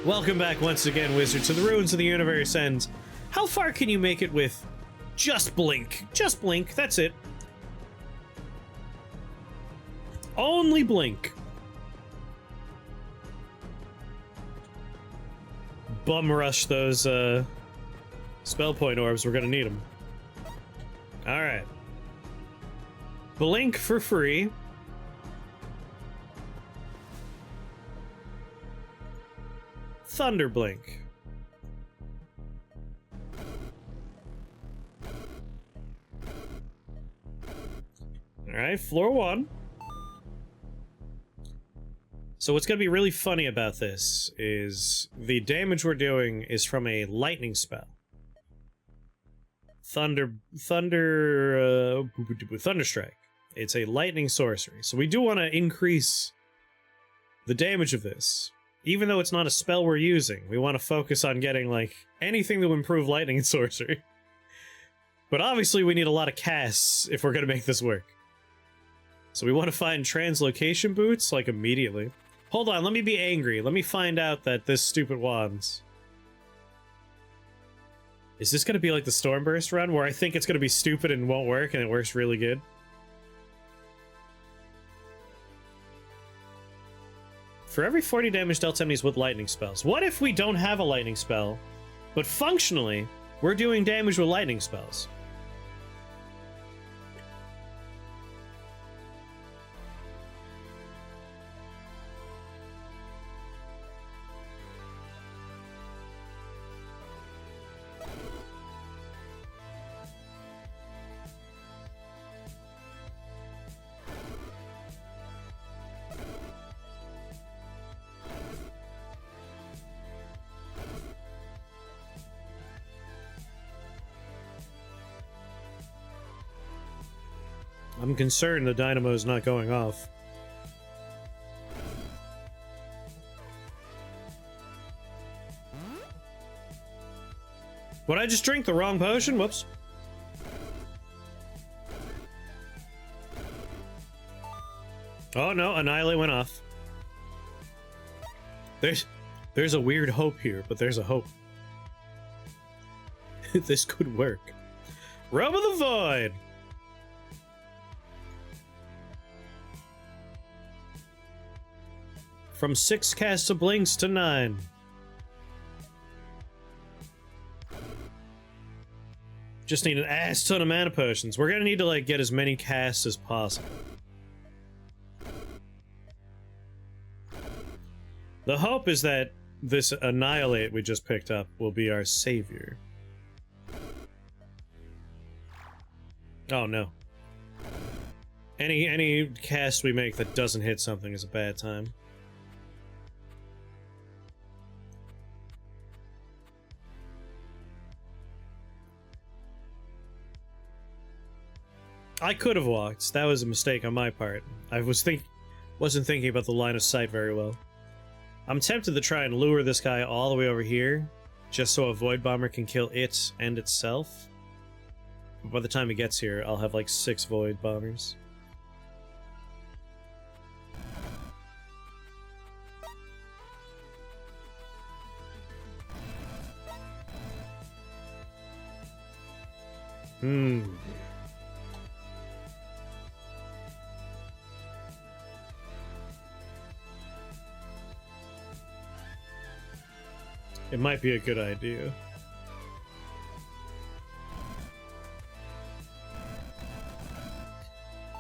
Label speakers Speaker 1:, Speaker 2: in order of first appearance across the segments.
Speaker 1: Welcome back once again, Wizard, to the Ruins of the Universe, and how far can you make it with just blink? Just blink, that's it. Only blink. Bum rush those, spell point orbs, we're gonna need them. Alright. Blink for free. Thunder Blink. Alright, floor 1. So what's gonna be really funny about this is the damage we're doing is from a lightning spell. Thunderstrike. It's a lightning sorcery. So we do want to increase the damage of this. Even though it's not a spell we're using, we want to focus on getting, like, anything that will improve lightning and sorcery. But obviously we need a lot of casts if we're gonna make this work. So we want to find translocation boots, like, immediately. Hold on, let me be angry. Let me find out that this stupid wands... Is this gonna be like the Stormburst run, where I think it's gonna be stupid and won't work, and it works really good? For every 40 damage dealt to enemies with lightning spells. What if we don't have a lightning spell, but functionally, we're doing damage with lightning spells? I'm concerned the dynamo's not going off. Would I just drink the wrong potion? Whoops. Oh no, Annihilate went off. There's a weird hope here, but there's a hope. This could work. Robe of the Void! From 6 casts of blinks to 9. Just need an ass ton of mana potions. We're gonna need to, like, get as many casts as possible. The hope is that this Annihilate we just picked up will be our savior. Oh no. Any cast we make that doesn't hit something is a bad time. I could have walked. That was a mistake on my part. I wasn't thinking about the line of sight very well. I'm tempted to try and lure this guy all the way over here, just so a Void Bomber can kill it and itself. But by the time he gets here, I'll have like 6 Void Bombers. It might be a good idea.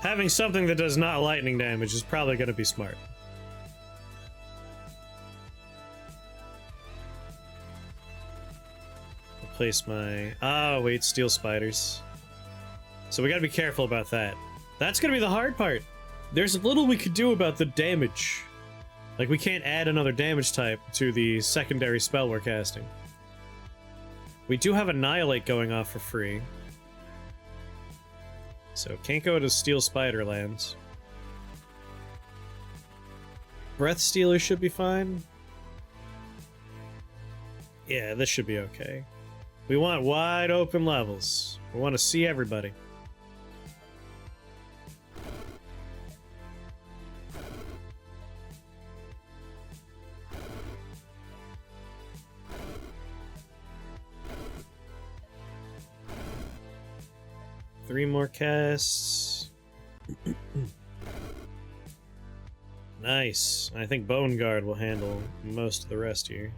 Speaker 1: Having something that does not lightning damage is probably going to be smart. Replace my... Oh, wait, steel spiders. So we gotta be careful about that. That's gonna be the hard part. There's little we could do about the damage. Like, we can't add another damage type to the secondary spell we're casting. We do have Annihilate going off for free. So, can't go to Steel Spider lands. Breath Stealer should be fine. Yeah, this should be okay. We want wide open levels. We want to see everybody. 3 more casts. Nice. I think Bone Guard will handle most of the rest here.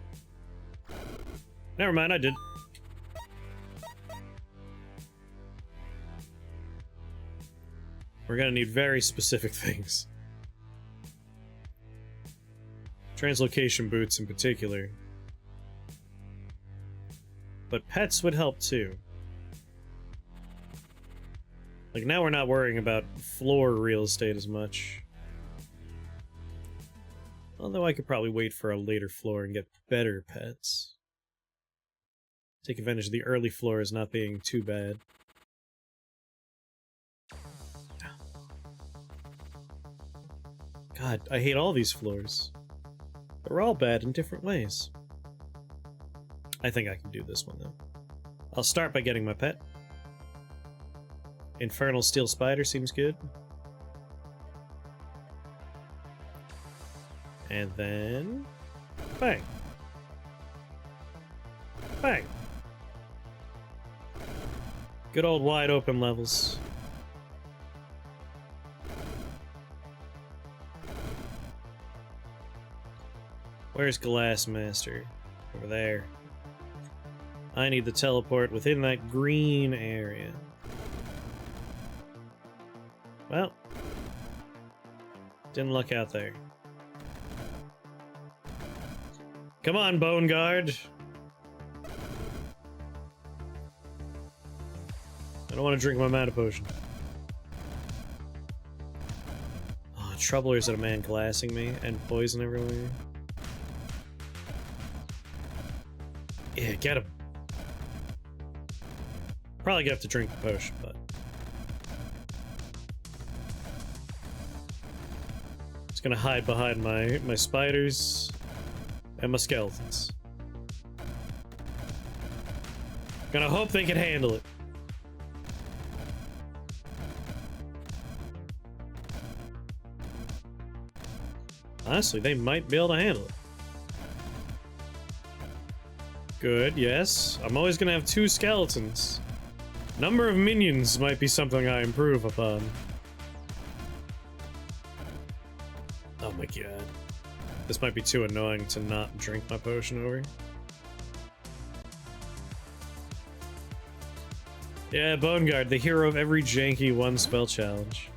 Speaker 1: Never mind, I did. We're gonna need very specific things. Translocation boots in particular. But pets would help too. Like, now we're not worrying about floor real estate as much. Although I could probably wait for a later floor and get better pets. Take advantage of the early floors not being too bad. God, I hate all these floors. They're all bad in different ways. I think I can do this one, though. I'll start by getting my pet. Infernal Steel Spider seems good. And then... bang. Bang. Good old wide open levels. Where's Glass Master? Over there. I need the teleport within that green area. Well, didn't look out there. Come on, Bone Guard. I don't want to drink my mana potion. Oh, Troubler's at a man glassing me and poison everywhere. Yeah, get him. Probably gonna have to drink the potion, but... just gonna hide behind my spiders and my skeletons. Gonna hope they can handle it. Honestly, they might be able to handle it. Good, yes. I'm always gonna have 2 skeletons. Number of minions might be something I improve upon. Oh my god. This might be too annoying to not drink my potion over. Yeah, Bone Guard, the hero of every janky 1-spell challenge.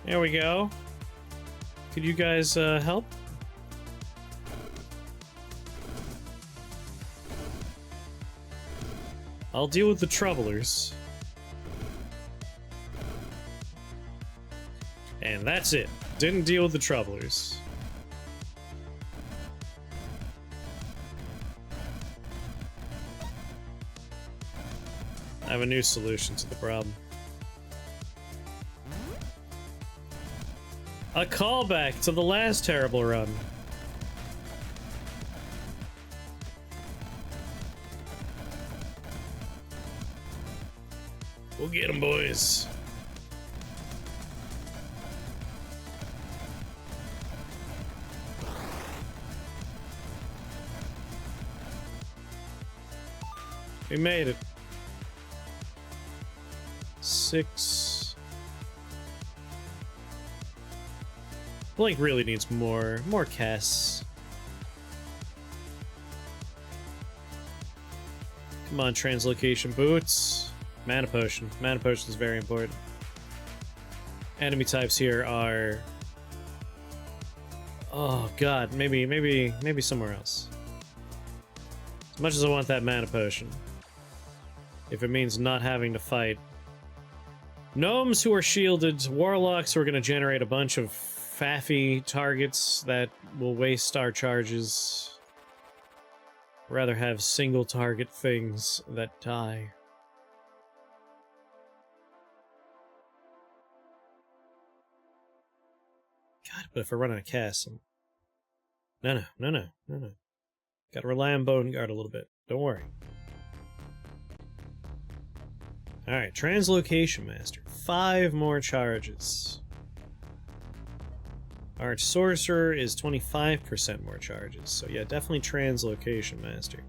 Speaker 1: There we go. Could you guys help? I'll deal with the troublers. And that's it. Didn't deal with the troublers. I have a new solution to the problem. A callback to the last terrible run. We'll get 'em, boys. We made it. 6. Blink really needs more casts. Come on, translocation boots. Mana potion. Mana potion is very important. Enemy types here are... oh god, maybe somewhere else. As much as I want that mana potion, if it means not having to fight gnomes who are shielded, warlocks who are going to generate a bunch of faffy targets that will waste our charges. Rather have single target things that die. God, but if I run out of casts, No. Gotta rely on Bone Guard a little bit. Don't worry. Alright, Translocation Master. 5 more charges. Arch Sorcerer is 25% more charges. So yeah, definitely Translocation Master.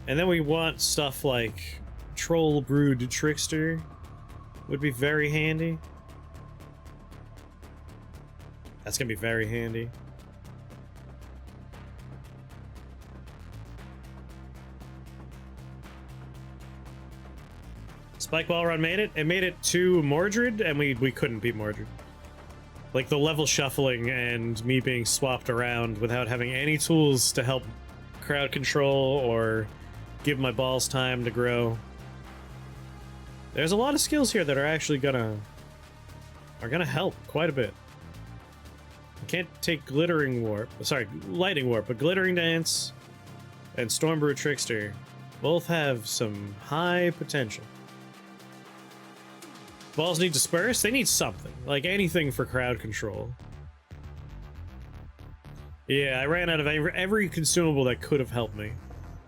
Speaker 1: And then we want stuff like Troll Brood Trickster would be very handy. That's gonna be very handy. Spike Ball Run made it. It made it to Mordred, and we couldn't beat Mordred. Like, the level shuffling and me being swapped around without having any tools to help crowd control or give my balls time to grow. There's a lot of skills here that are actually gonna help quite a bit. I can't take Glittering Warp, sorry, Lightning Warp, but Glittering Dance and Stormbrew Trickster both have some high potential. Balls need Disperse? They need something. Like anything for crowd control. Yeah, I ran out of every consumable that could have helped me.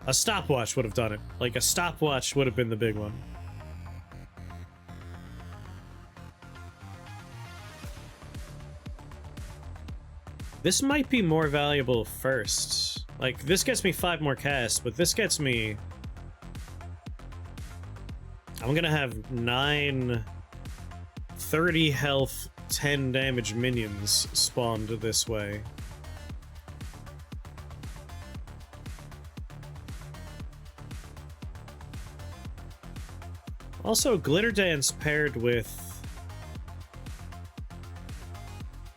Speaker 1: A stopwatch would have done it. Like, a stopwatch would have been the big one. This might be more valuable first. Like, this gets me 5 more casts, but this gets me... I'm gonna have 9... 30 health, 10 damage minions spawned this way. Also, Glitter Dance paired with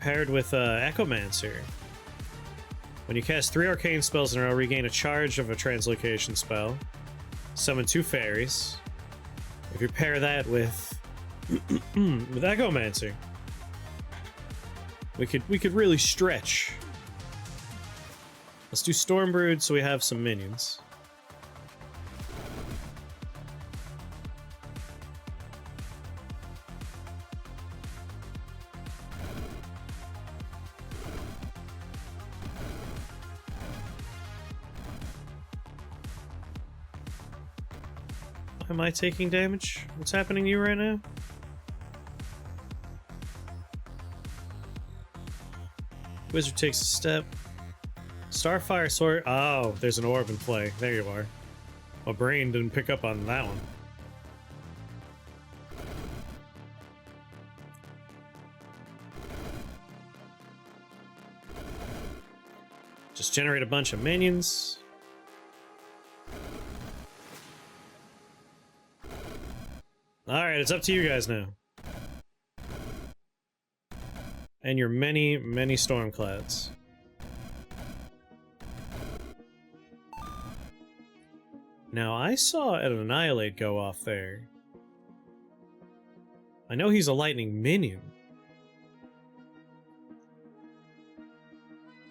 Speaker 1: Echomancer. When you cast 3 arcane spells in a row, regain a charge of a translocation spell. Summon 2 fairies. If you pair that with Echomancer, we could really stretch. Let's do Stormbrood so we have some minions. Am I taking damage? What's happening to you right now? Wizard takes a step. Starfire Sword. Oh, there's an orb in play. There you are. My brain didn't pick up on that one. Just generate a bunch of minions. Alright, it's up to you guys now. And your many, many storm clouds. Now, I saw an Annihilate go off there. I know he's a lightning minion.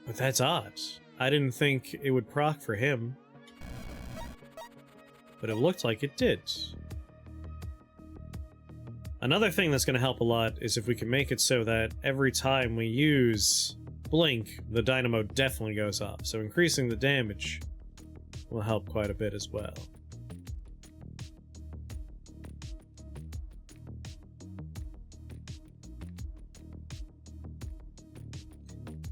Speaker 1: But that's odd. I didn't think it would proc for him. But it looked like it did. Another thing that's going to help a lot is if we can make it so that every time we use Blink, the dynamo definitely goes off. So increasing the damage will help quite a bit as well.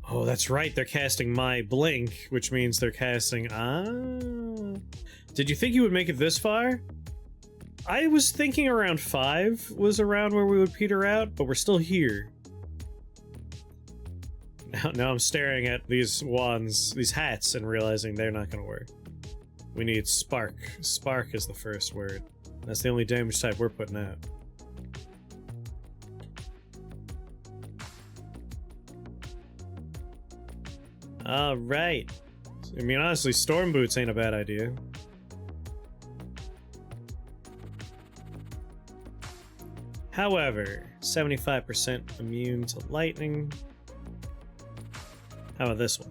Speaker 1: Oh, that's right, they're casting my Blink, which means they're casting... Did you think you would make it this far? I was thinking around 5 was around where we would peter out, but we're still here. Now I'm staring at these wands, these hats, and realizing they're not gonna work. We need Spark. Spark is the first word. That's the only damage type we're putting out. Alright. I mean, honestly, Storm Boots ain't a bad idea. However, 75% immune to lightning. How about this one?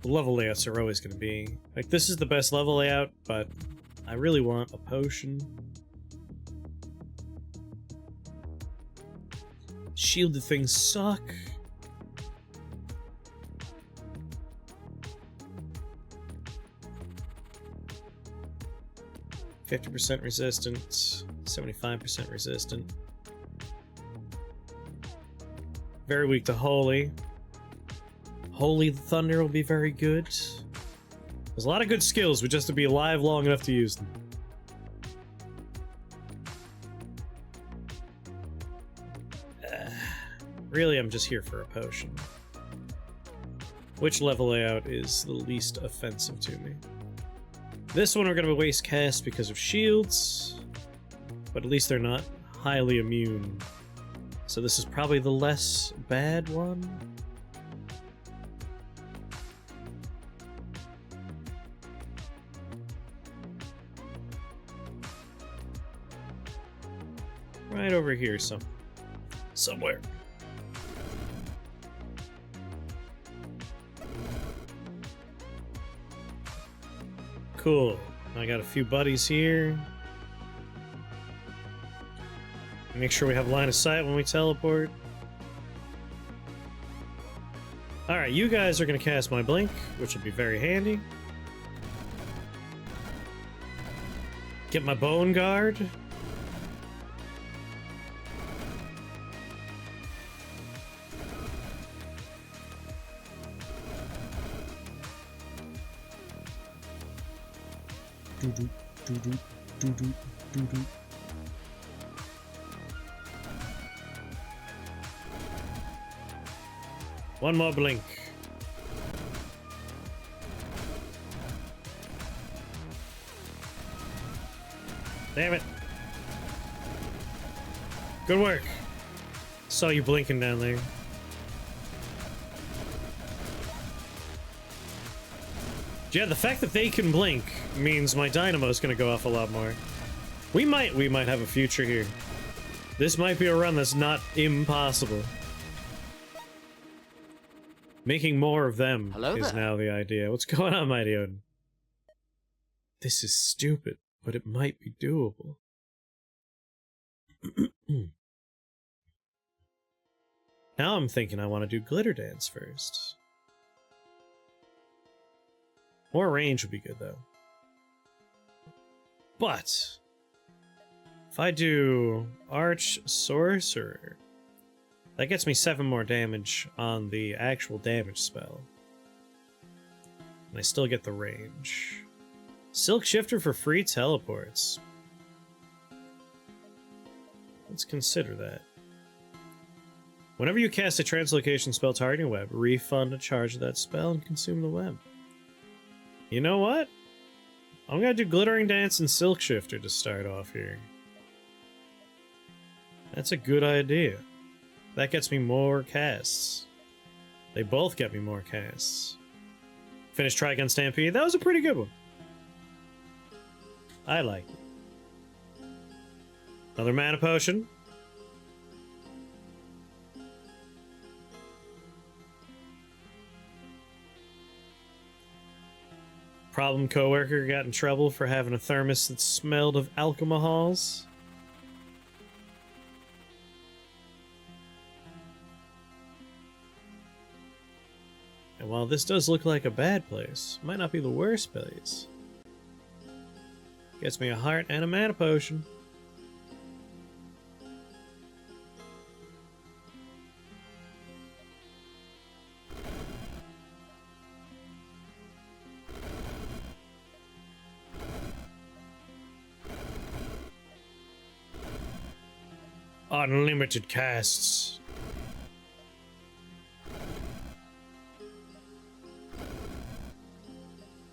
Speaker 1: The level layouts are always going to be... Like, this is the best level layout, but I really want a potion. Shielded things suck. %50 resistant, 75% resistant. Very weak to Holy. Holy Thunder will be very good. There's a lot of good skills, we just have to be alive long enough to use them. Really, I'm just here for a potion. Which level layout is the least offensive to me? This one we're gonna waste cast because of shields, but at least they're not highly immune. So this is probably the less bad one. Right over here somewhere. Cool. I got a few buddies here. Make sure we have line of sight when we teleport. Alright, you guys are going to cast my blink, which will be very handy. Get my bone guard. One more blink. Damn it. Good work. Saw you blinking down there. Yeah, the fact that they can blink means my dynamo's gonna go off a lot more. We might have a future here. This might be a run that's not impossible. Making more of them is now the idea. What's going on, Mighty Odin? This is stupid, but it might be doable. Now I'm thinking I want to do Glitter Dance first. More range would be good, though. But if I do Arch Sorcerer, that gets me 7 more damage on the actual damage spell. And I still get the range. Silk Shifter for free teleports. Let's consider that. Whenever you cast a translocation spell targeting a web, refund a charge of that spell and consume the web. You know what? I'm gonna do Glittering Dance and Silk Shifter to start off here. That's a good idea. That gets me more casts. They both get me more casts. Finish Trigon Stampede. That was a pretty good one. I like it. Another mana potion. Problem coworker got in trouble for having a thermos that smelled of alcohols. And while this does look like a bad place, it might not be the worst place. Gets me a heart and a mana potion. Unlimited casts.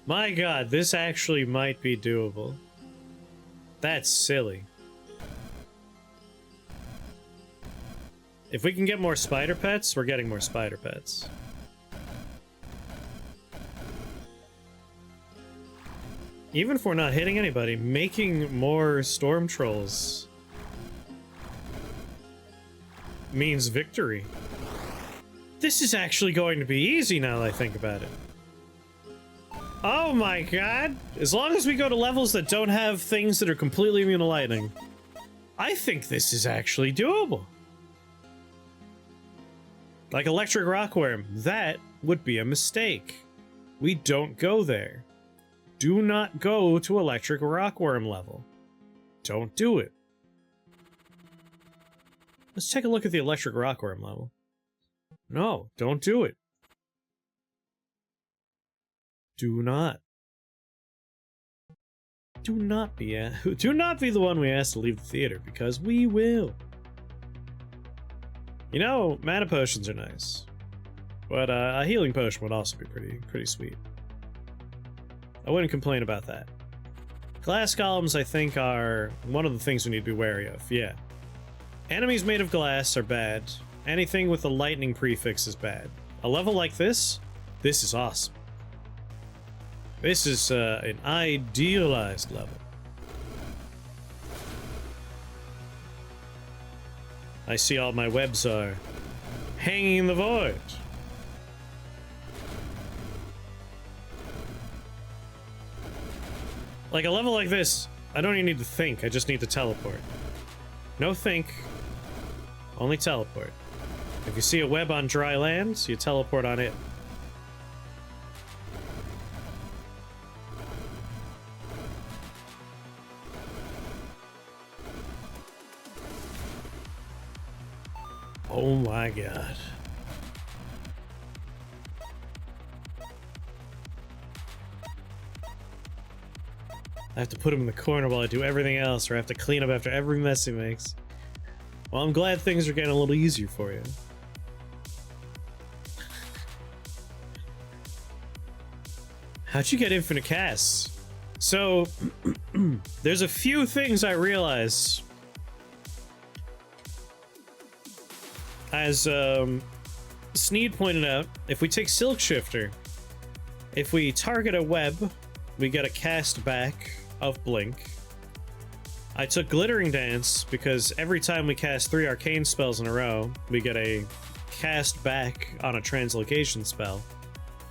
Speaker 1: My god, this actually might be doable. That's silly. If we can get more spider pets, we're getting more spider pets. Even if we're not hitting anybody, making more storm trolls means victory. This is actually going to be easy now that I think about it. Oh my god! As long as we go to levels that don't have things that are completely immune to lightning, I think this is actually doable. Like Electric Rockworm, that would be a mistake. We don't go there. Do not go to Electric Rockworm level. Don't do it. Let's take a look at the Electric Rockworm level. No, don't do it. Do not. Do not be the one we ask to leave the theater, because we will. You know, mana potions are nice, but a healing potion would also be pretty sweet. I wouldn't complain about that. Glass golems, I think, are one of the things we need to be wary of. Yeah, enemies made of glass are bad. Anything with a lightning prefix is bad. A level like this is awesome. This is an idealized level. I see all my webs are hanging in the void. Like a level like this, I don't even need to think, I just need to teleport. No think, only teleport. If you see a web on dry land, you teleport on it. Oh my god. I have to put him in the corner while I do everything else, or I have to clean up after every mess he makes. Well, I'm glad things are getting a little easier for you. How'd you get infinite casts? So, there's a few things I realized. As Sneed pointed out, if we take Silk Shifter, if we target a web, we get a cast back of Blink. I took Glittering Dance because every time we cast 3 arcane spells in a row, we get a cast back on a translocation spell.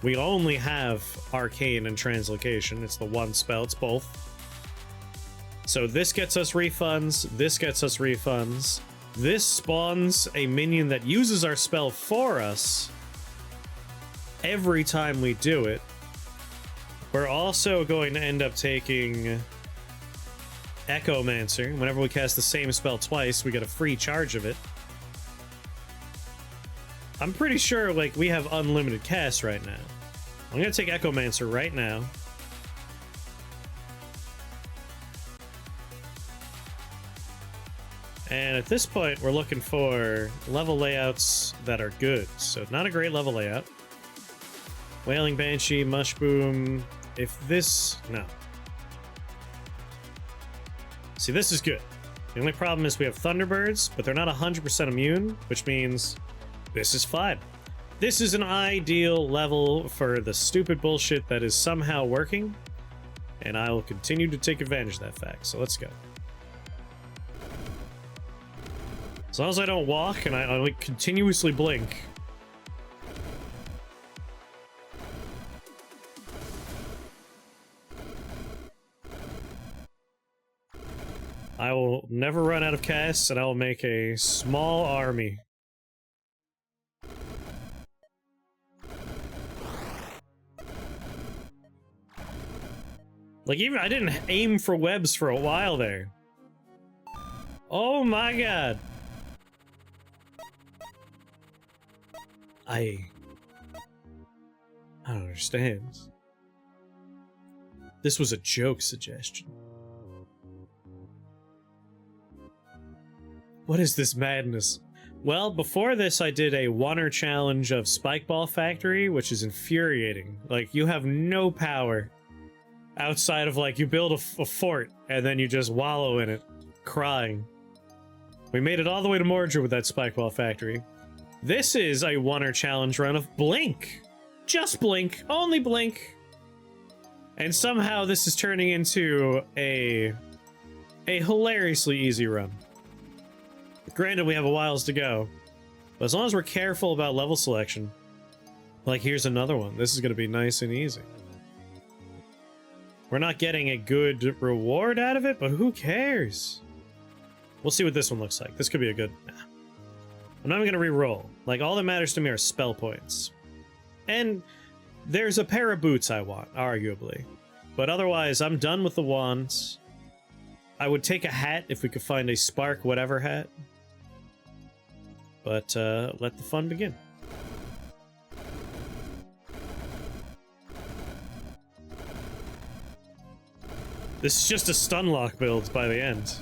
Speaker 1: We only have arcane and translocation. It's the one spell, it's both. So this gets us refunds, this gets us refunds. This spawns a minion that uses our spell for us every time we do it. We're also going to end up taking Echomancer. Whenever we cast the same spell twice, we get a free charge of it. I'm pretty sure, like, we have unlimited casts right now. I'm gonna take Echomancer right now. And at this point, we're looking for level layouts that are good. So not a great level layout. Wailing Banshee, Mushboom. If this... no. See, this is good. The only problem is we have Thunderbirds, but they're not 100% immune, which means this is fine. This is an ideal level for the stupid bullshit that is somehow working, and I will continue to take advantage of that fact. So let's go. As long as I don't walk and I like continuously blink. I will never run out of casts, and I will make a small army. Like, even I didn't aim for webs for a while there. Oh my god. I don't understand. This was a joke suggestion. What is this madness? Well, before this I did a Wonner challenge of Spikeball Factory, which is infuriating. Like, you have no power outside of, like, you build a fort and then you just wallow in it, crying. We made it all the way to Mordor with that Spikeball Factory. This is a Wonner challenge run of Blink. Just Blink. Only Blink. And somehow this is turning into a hilariously easy run. Granted, we have a whiles to go, but as long as we're careful about level selection, like, here's another one. This is going to be nice and easy. We're not getting a good reward out of it, but who cares? We'll see what this one looks like. This could be a good... Nah. I'm not even going to re-roll. Like, all that matters to me are spell points. And there's a pair of boots I want, arguably. But otherwise, I'm done with the wands. I would take a hat if we could find a spark whatever hat. But let the fun begin. This is just a stun lock build by the end.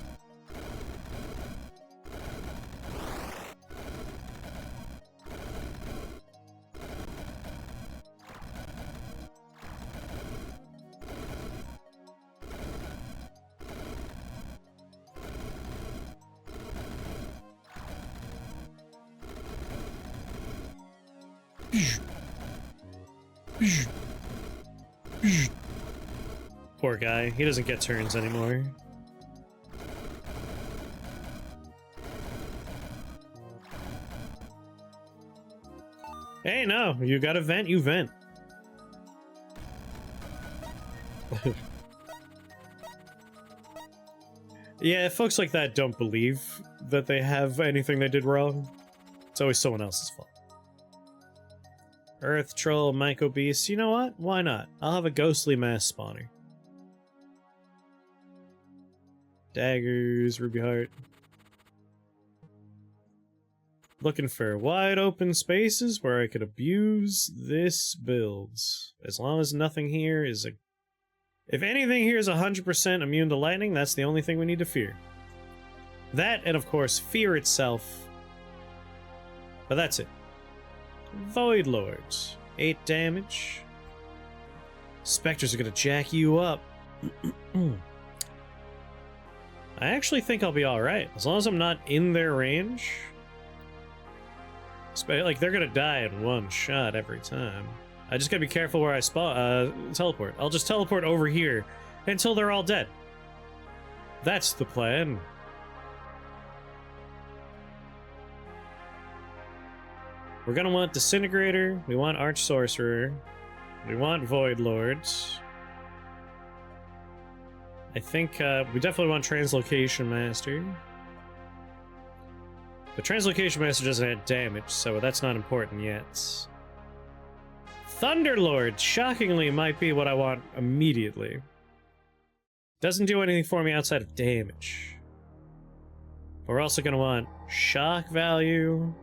Speaker 1: Poor guy, he doesn't get turns anymore. Hey, no, you gotta vent, you vent. Yeah, folks like that don't believe that they have anything they did wrong. It's always someone else's fault. Earth Troll, Myco Beast, you know what? Why not? I'll have a ghostly mass spawner. Daggers, Rubyheart. Looking for wide open spaces where I could abuse this build. As long as nothing here is a... If anything here is 100% immune to lightning, that's the only thing we need to fear. That, and of course, fear itself. But that's it. Void Lords. 8 damage. Spectres are gonna jack you up. I actually think I'll be alright. As long as I'm not in their range. Like, they're gonna die in one shot every time. I just gotta be careful where I teleport. I'll just teleport over here until they're all dead. That's the plan. We're gonna want Disintegrator, we want Arch Sorcerer, we want Void Lords. I think we definitely want Translocation Master. But Translocation Master doesn't add damage, so that's not important yet. Thunderlordge, shockingly, might be what I want immediately. Doesn't do anything for me outside of damage. We're also gonna want shock value.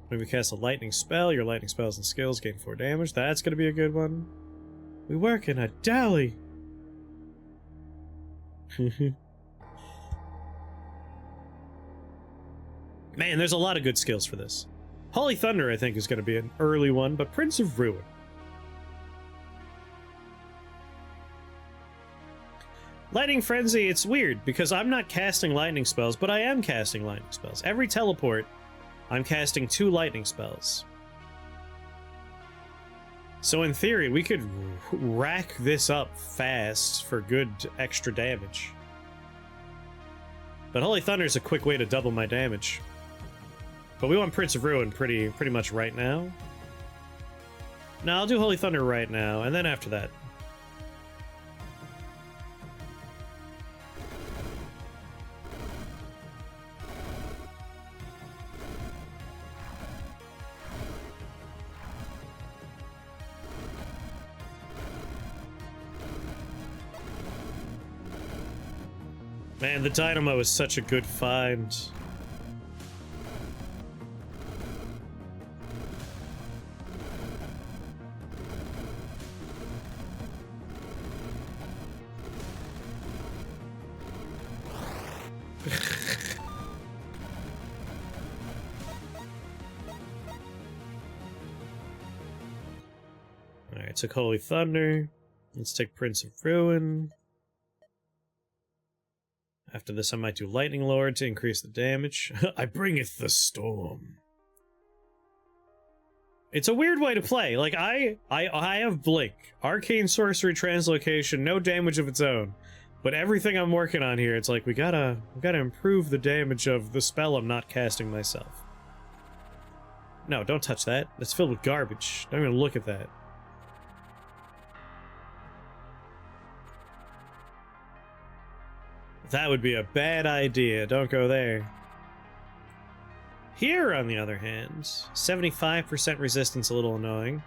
Speaker 1: When we cast a lightning spell, your lightning spells and skills gain 4 damage. That's gonna be a good one. We work in a dally. Man, there's a lot of good skills for this. Holy Thunder, I think, is going to be an early one, but Prince of Ruin. Lightning Frenzy, it's weird, because I'm not casting lightning spells, but I am casting lightning spells. Every teleport, I'm casting 2 lightning spells. So in theory, we could rack this up fast for good extra damage. But Holy Thunder is a quick way to double my damage. But we want Prince of Ruin pretty much right now. No, I'll do Holy Thunder right now, and then after that. Man, the Dynamo is such a good find. Alright, took Holy Thunder. Let's take Prince of Ruin. After this, I might do Lightning Lord to increase the damage. I bringeth the storm. It's a weird way to play. Like, I have Blink. Arcane Sorcery Translocation, no damage of its own. But everything I'm working on here, it's like, we gotta improve the damage of the spell I'm not casting myself. No, don't touch that. That's filled with garbage. Don't even look at that. That would be a bad idea. Don't go there. Here, on the other hand, 75% resistance, a little annoying.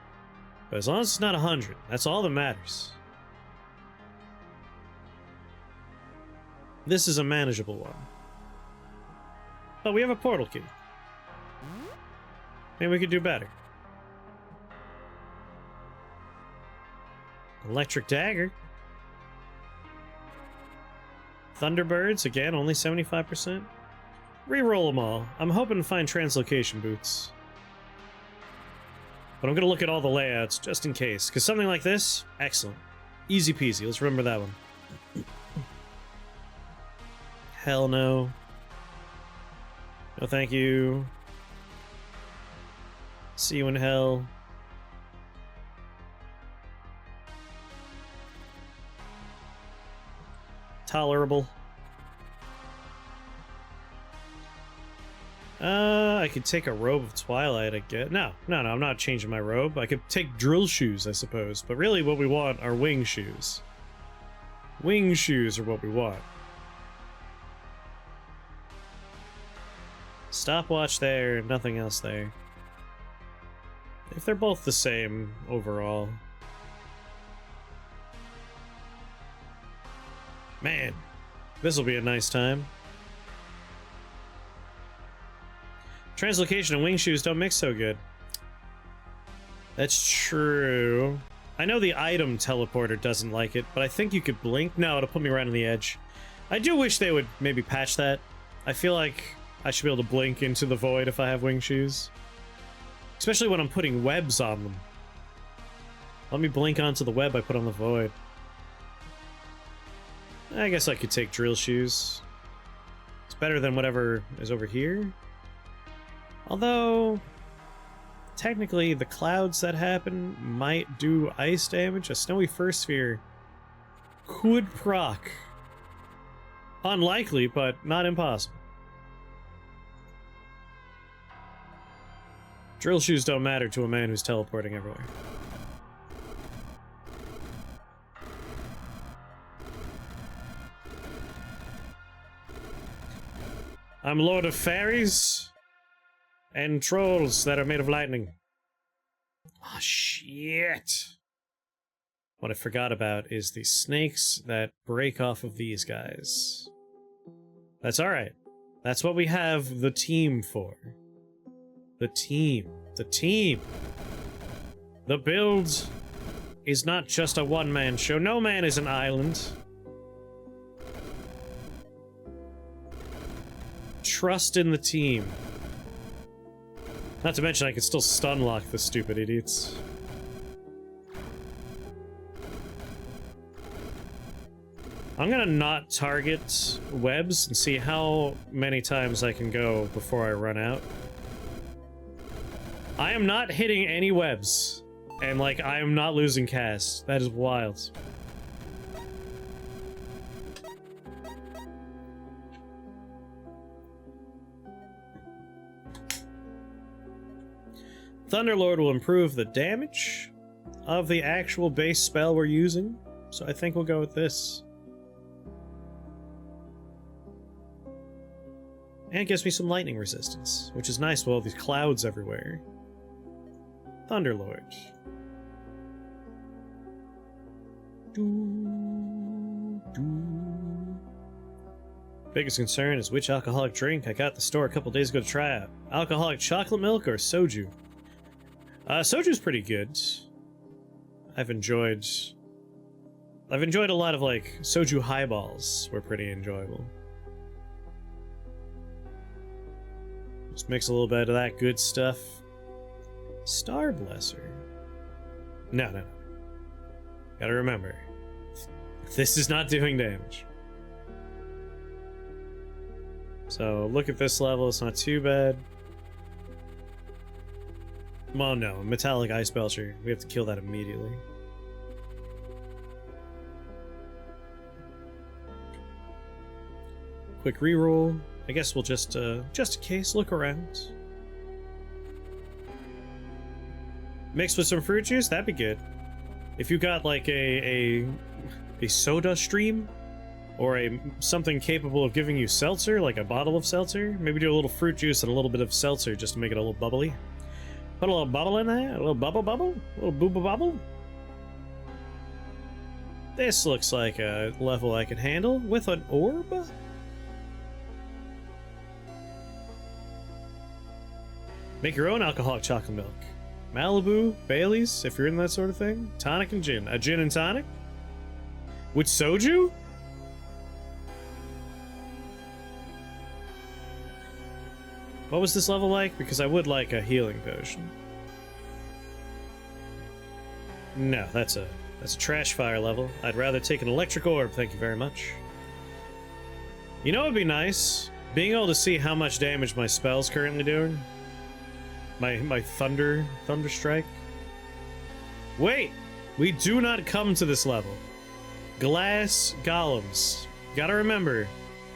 Speaker 1: But as long as it's not 100, that's all that matters. This is a manageable one. But we have a portal key. Maybe we could do better. Electric Dagger. Thunderbirds, again, only 75%. Reroll them all. I'm hoping to find translocation boots. But I'm going to look at all the layouts, just in case. Because something like this, excellent. Easy peasy, let's remember that one. Hell no. No thank you. See you in hell. Tolerable. I could take a robe of twilight, I guess. No, I'm not changing my robe. I could take drill shoes, I suppose. But really what we want are wing shoes. Wing shoes are what we want. Stopwatch there, nothing else there. If they're both the same overall. Man, this'll be a nice time. Translocation and wing shoes don't mix so good. That's true. I know the item teleporter doesn't like it, but I think you could blink. No, it'll put me right on the edge. I do wish they would maybe patch that. I feel like I should be able to blink into the void if I have wing shoes. Especially when I'm putting webs on them. Let me blink onto the web I put on the void. I guess I could take drill shoes. It's better than whatever is over here. Although, technically, the clouds that happen might do ice damage. A snowy first sphere could proc. Unlikely, but not impossible. Drill shoes don't matter to a man who's teleporting everywhere. I'm Lord of Fairies and Trolls that are made of lightning. Oh, shit. What I forgot about is the snakes that break off of these guys. That's alright. That's what we have the team for. The team. The team. The build is not just a one-man show. No man is an island. Trust in the team. Not to mention I could still stun lock the stupid idiots. I'm gonna not target webs and see how many times I can go before I run out. I am not hitting any webs, and like I am not losing cast. That is wild. Thunderlord will improve the damage of the actual base spell we're using, so I think we'll go with this. And it gives me some lightning resistance, which is nice with all these clouds everywhere. Thunderlordge. Biggest concern is which alcoholic drink I got at the store a couple days ago to try out. Alcoholic chocolate milk or soju? Soju's pretty good. I've enjoyed a lot of like soju highballs were pretty enjoyable. Just mix a little bit of that good stuff. Star Blesser. No. Gotta remember, this is not doing damage. So look at this level, it's not too bad. Well, no, Metallic Ice Belcher. We have to kill that immediately. Quick reroll. I guess we'll just in case, look around. Mixed with some fruit juice, that'd be good. If you got like a soda stream, or something capable of giving you seltzer, like a bottle of seltzer, maybe do a little fruit juice and a little bit of seltzer just to make it a little bubbly. Put a little bubble in there, a little bubble, a little booba bubble. This looks like a level I can handle with an orb. Make your own alcoholic chocolate milk. Malibu, Bailey's, if you're in that sort of thing. Tonic and gin. A gin and tonic? With soju? What was this level like? Because I would like a healing potion. No, that's a trash fire level. I'd rather take an electric orb, thank you very much. You know what would be nice? Being able to see how much damage my spell's currently doing. My thunder strike. Wait! We do not come to this level. Glass golems. Gotta remember,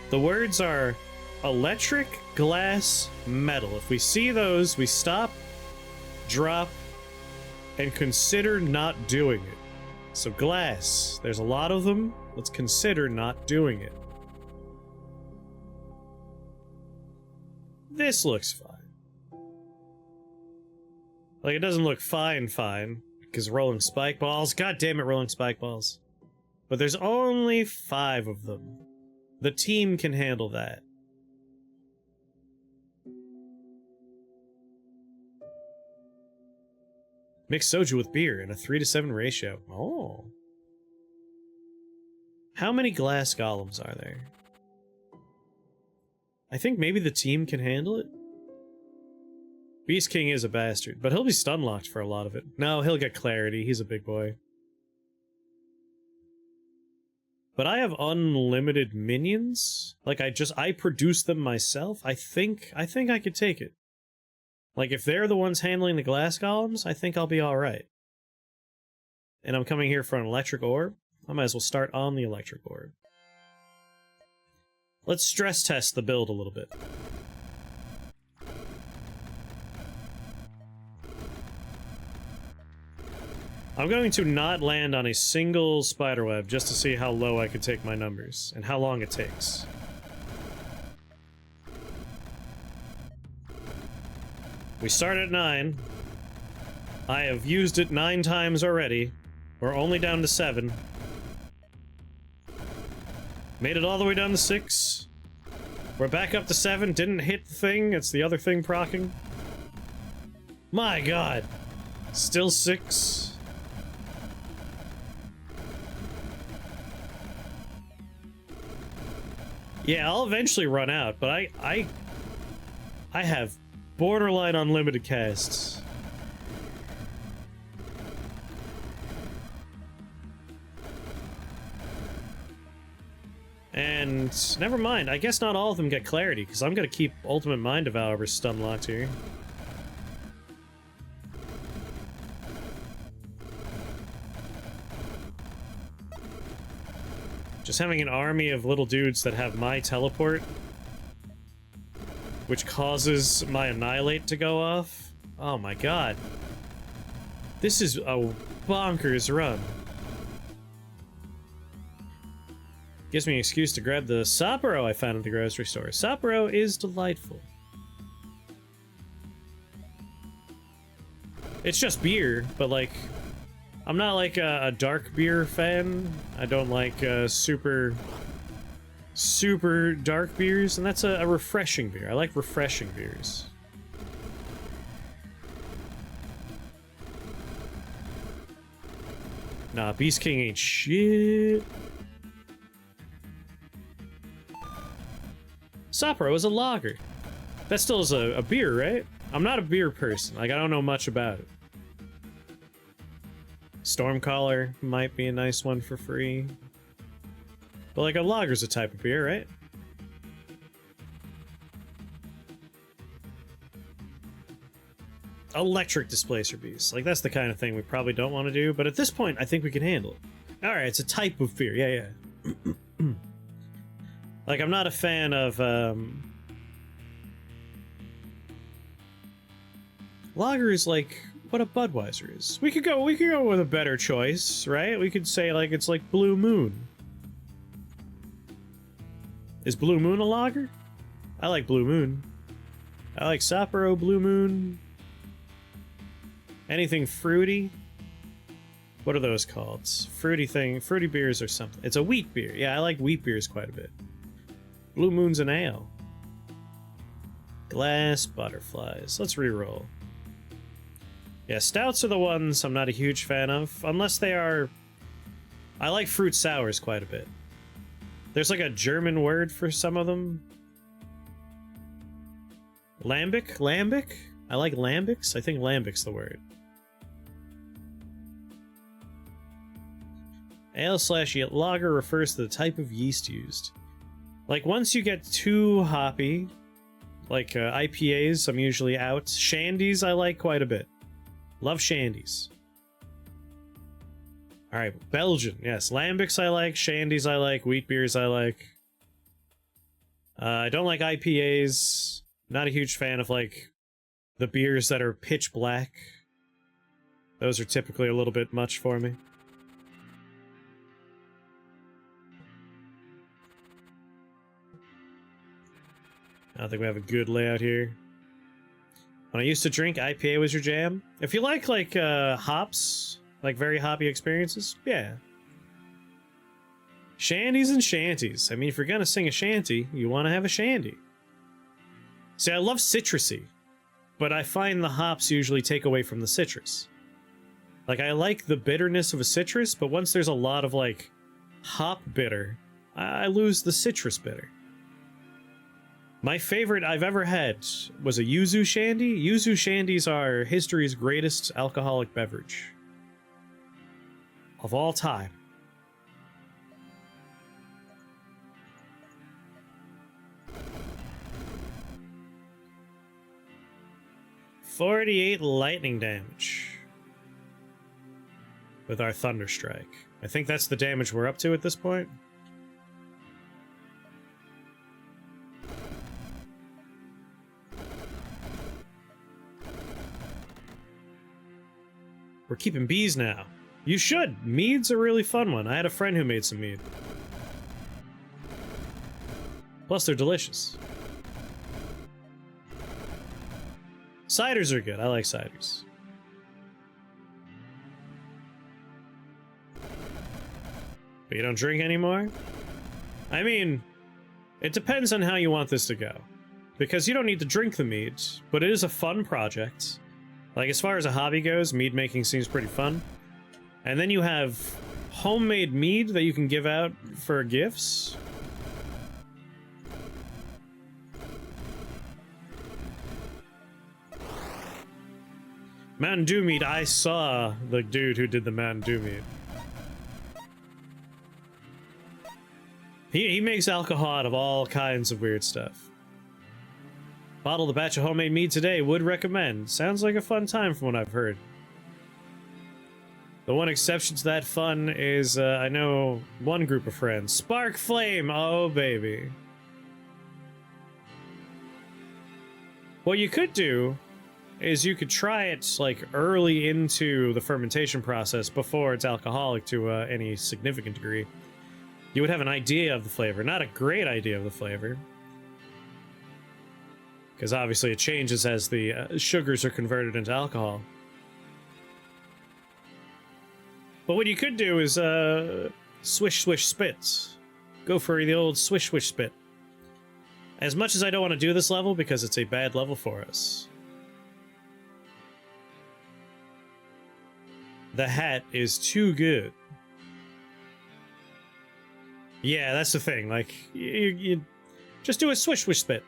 Speaker 1: the words are electric, glass, metal. If we see those, we stop, drop, and consider not doing it. So glass, there's a lot of them. Let's consider not doing it. This looks fine. Like, it doesn't look fine, because rolling spike balls. God damn it, rolling spike balls. But there's only 5 of them. The team can handle that. Mix soju with beer in a 3-to-7 ratio. Oh. How many glass golems are there? I think maybe the team can handle it? Beast King is a bastard, but he'll be stun-locked for a lot of it. No, he'll get clarity. He's a big boy. But I have unlimited minions? Like, I produce them myself? I think I could take it. Like, if they're the ones handling the glass golems, I think I'll be alright. And I'm coming here for an electric orb? I might as well start on the electric orb. Let's stress test the build a little bit. I'm going to not land on a single spiderweb just to see how low I could take my numbers, and how long it takes. We start at 9. I have used it 9 times already. We're only down to 7. Made it all the way down to 6. We're back up to 7. Didn't hit the thing. It's the other thing proccing. My god. Still 6. Yeah, I'll eventually run out, but I have borderline unlimited casts. And never mind, I guess not all of them get clarity, because I'm gonna keep Ultimate Mind Devourer stun locked here. Just having an army of little dudes that have my teleport, which causes my Annihilate to go off. Oh my god. This is a bonkers run. Gives me an excuse to grab the Sapporo I found at the grocery store. Sapporo is delightful. It's just beer, but like, I'm not like a dark beer fan. I don't like super dark beers, and that's a refreshing beer. I like refreshing beers. Nah, Beast King ain't shit. Sapporo is a lager. That still is a beer, right? I'm not a beer person. Like, I don't know much about it. Stormcaller might be a nice one for free. But like, a lager's a type of beer, right? Electric Displacer Beast. Like, that's the kind of thing we probably don't want to do, but at this point, I think we can handle it. Alright, it's a type of beer. Yeah, yeah. Like, I'm not a fan of, lager is like what a Budweiser is. We could go with a better choice, right? We could say, like, it's like Blue Moon. Is Blue Moon a lager? I like Blue Moon. I like Sapporo, Blue Moon. Anything fruity? What are those called? Fruity beers or something. It's a wheat beer. Yeah, I like wheat beers quite a bit. Blue Moon's an ale. Glass butterflies. Let's re-roll. Yeah, stouts are the ones I'm not a huge fan of, unless they are... I like fruit sours quite a bit. There's like a German word for some of them. Lambic? Lambic? I like lambics? I think lambic's the word. Ale/lager refers to the type of yeast used. Like, once you get too hoppy, like IPAs, I'm usually out. Shandies I like quite a bit. Love shandies. Alright, Belgian. Yes, lambics I like, shandies I like, wheat beers I like. I don't like IPAs. Not a huge fan of, like, the beers that are pitch black. Those are typically a little bit much for me. I don't think we have a good layout here. When I used to drink, IPA was your jam. If you like hops, like very hoppy experiences, yeah. Shandies and shanties. I mean, if you're gonna sing a shanty, you want to have a shandy. See, I love citrusy, but I find the hops usually take away from the citrus. Like, I like the bitterness of a citrus, but once there's a lot of, like, hop bitter, I lose the citrus bitter. My favorite I've ever had was a yuzu shandy. Yuzu shandies are history's greatest alcoholic beverage. Of all time. $48 lightning damage. With our Thunderstrike. I think that's the damage we're up to at this point. We're keeping bees now. You should! Mead's a really fun one. I had a friend who made some mead. Plus, they're delicious. Ciders are good. I like ciders. But you don't drink anymore? I mean, it depends on how you want this to go. Because you don't need to drink the mead, but it is a fun project. Like, as far as a hobby goes, mead making seems pretty fun. And then you have homemade mead that you can give out for gifts. Mountain Dew mead, I saw the dude who did the Mountain Dew mead. He makes alcohol out of all kinds of weird stuff. Bottled a batch of homemade mead today, would recommend. Sounds like a fun time from what I've heard. The one exception to that fun is, I know one group of friends. Spark Flame! Oh, baby. What you could do is you could try it, like, early into the fermentation process before it's alcoholic to any significant degree. You would have an idea of the flavor. Not a great idea of the flavor. Because obviously it changes as the sugars are converted into alcohol. But what you could do is, swish, swish, spit. Go for the old swish, swish, spit. As much as I don't want to do this level because it's a bad level for us. The hat is too good. Yeah, that's the thing. Like, you just do a swish, swish, spit.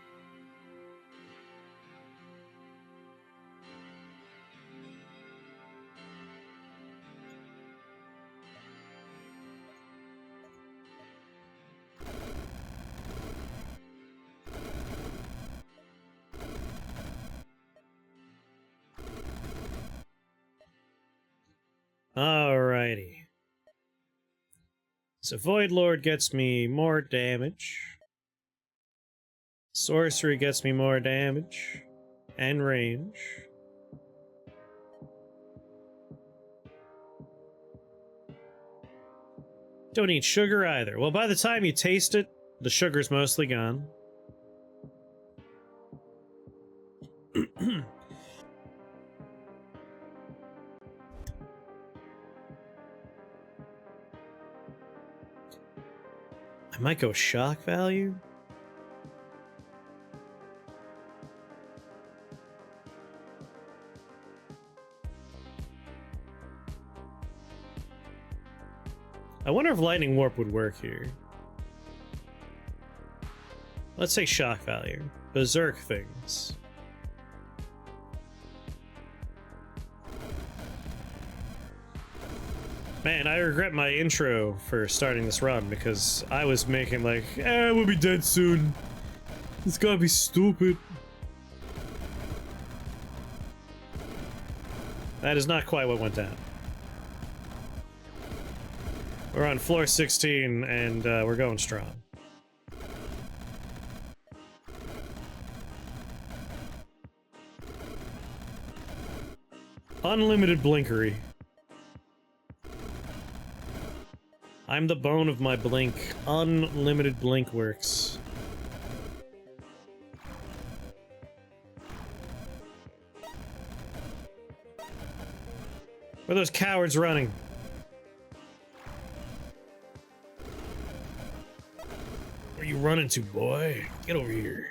Speaker 1: Alrighty. So Void Lord gets me more damage. Sorcery gets me more damage. And range. Don't eat sugar either. Well, by the time you taste it, the sugar's mostly gone. I might go shock value. I wonder if Lightning Warp would work here. Let's say shock value. Berserk things. Man, I regret my intro for starting this run because I was making like, we'll be dead soon. It's gotta be stupid. That is not quite what went down. We're on floor 16 and we're going strong. Unlimited blinkery. I'm the bone of my blink. Unlimited blink works. Where are those cowards running? Where you running to, boy? Get over here.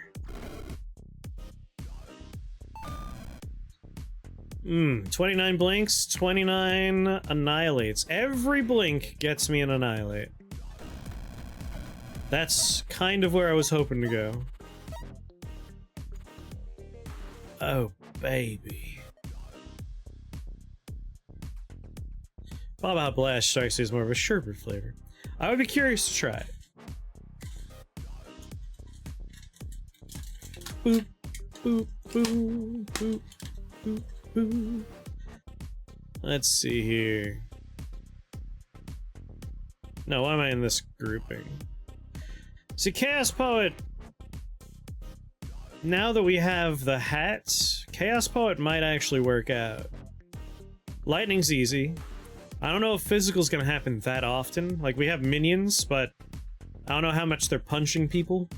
Speaker 1: 29 blinks, 29 annihilates. Every blink gets me an annihilate. That's kind of where I was hoping to go. Oh, baby. Bob Out Blast strikes me as more of a sherbet flavor. I would be curious to try it. Boop, boop, boop, boop, boop. Let's see here. No, why am I in this grouping? See, Chaos Poet. Now that we have the hats, Chaos Poet might actually work out. Lightning's easy. I don't know if physical's gonna happen that often. Like, we have minions, but I don't know how much they're punching people.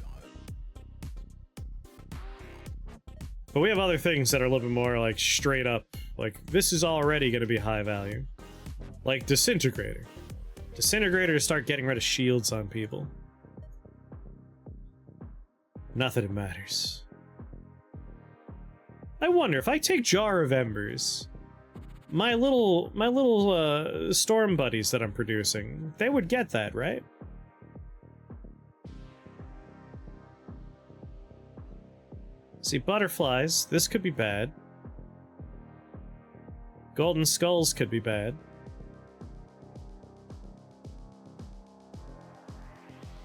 Speaker 1: But we have other things that are a little bit more, like, straight up. Like, this is already going to be high value. Like, Disintegrator. Disintegrator to start getting rid of shields on people. Not that it matters. I wonder, if I take Jar of Embers, my little storm buddies that I'm producing, they would get that, right? See, butterflies, this could be bad. Golden skulls could be bad.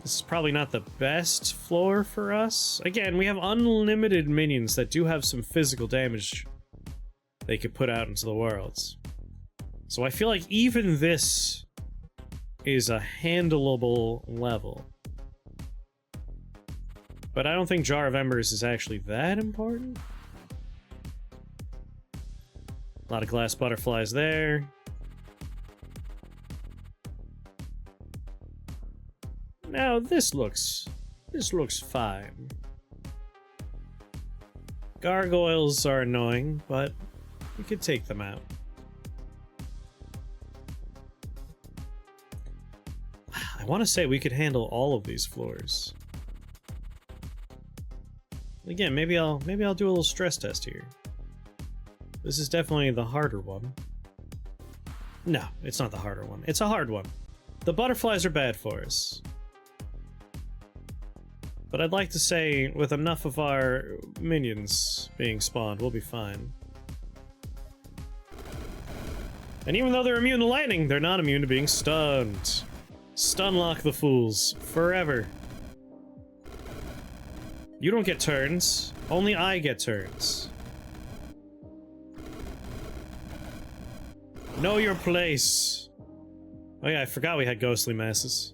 Speaker 1: This is probably not the best floor for us. Again, we have unlimited minions that do have some physical damage they could put out into the worlds. So I feel like even this is a handleable level. But I don't think Jar of Embers is actually that important. A lot of glass butterflies there. Now this looks fine. Gargoyles are annoying, but we could take them out. I want to say we could handle all of these floors. Again, maybe I'll do a little stress test here. This is definitely the harder one. No, it's not the harder one. It's a hard one. The butterflies are bad for us. But I'd like to say, with enough of our minions being spawned, we'll be fine. And even though they're immune to lightning, they're not immune to being stunned. Stunlock the fools. Forever. You don't get turns. Only I get turns. Know your place. Oh yeah, I forgot we had ghostly masses.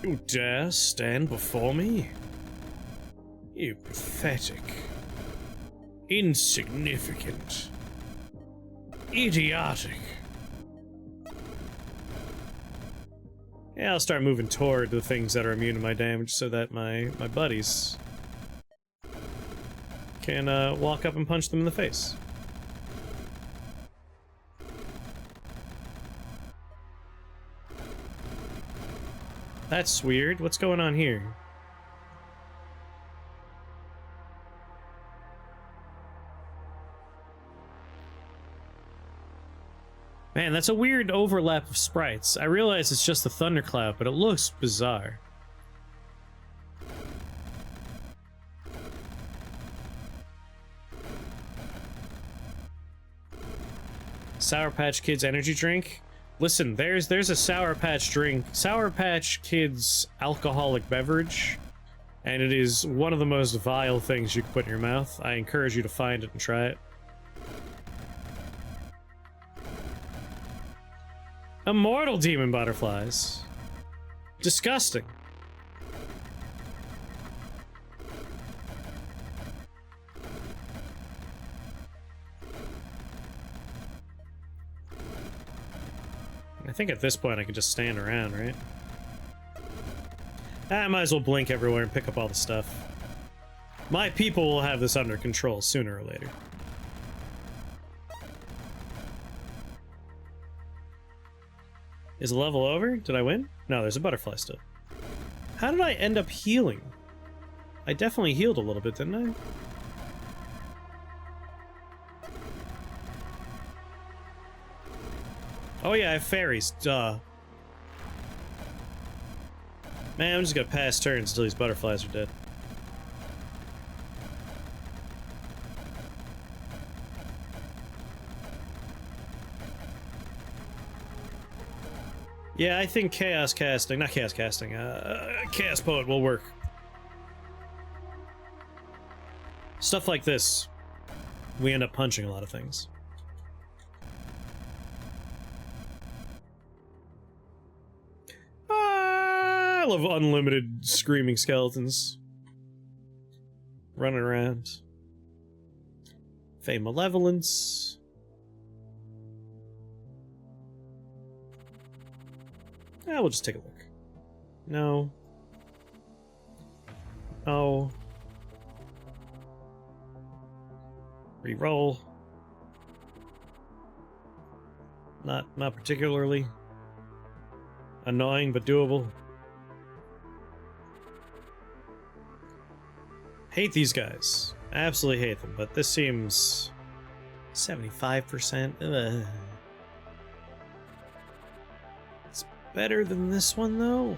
Speaker 1: You dare stand before me? You pathetic, insignificant, idiotic. Yeah, I'll start moving toward the things that are immune to my damage so that my buddies can walk up and punch them in the face. That's weird. What's going on here? Man, that's a weird overlap of sprites. I realize it's just the thundercloud, but it looks bizarre. Sour Patch Kids energy drink. Listen, there's a Sour Patch drink, Sour Patch Kids alcoholic beverage, and it is one of the most vile things you can put in your mouth. I encourage you to find it and try it. Immortal demon butterflies. Disgusting. I think at this point I can just stand around, right? I might as well blink everywhere and pick up all the stuff. My people will have this under control sooner or later. Is the level over? Did I win? No, there's a butterfly still. How did I end up healing? I definitely healed a little bit, didn't I? Oh yeah, I have fairies. Duh. Man, I'm just gonna pass turns until these butterflies are dead. Yeah, I think Chaos Casting, not Chaos Casting, Chaos Poet will work. Stuff like this, we end up punching a lot of things. I love unlimited screaming skeletons running around. Fey Malevolence. We'll just take a look. No. Oh. Reroll. Not particularly annoying, but doable. Hate these guys. Absolutely hate them, but this seems 75%. Ugh. It's better than this one, though.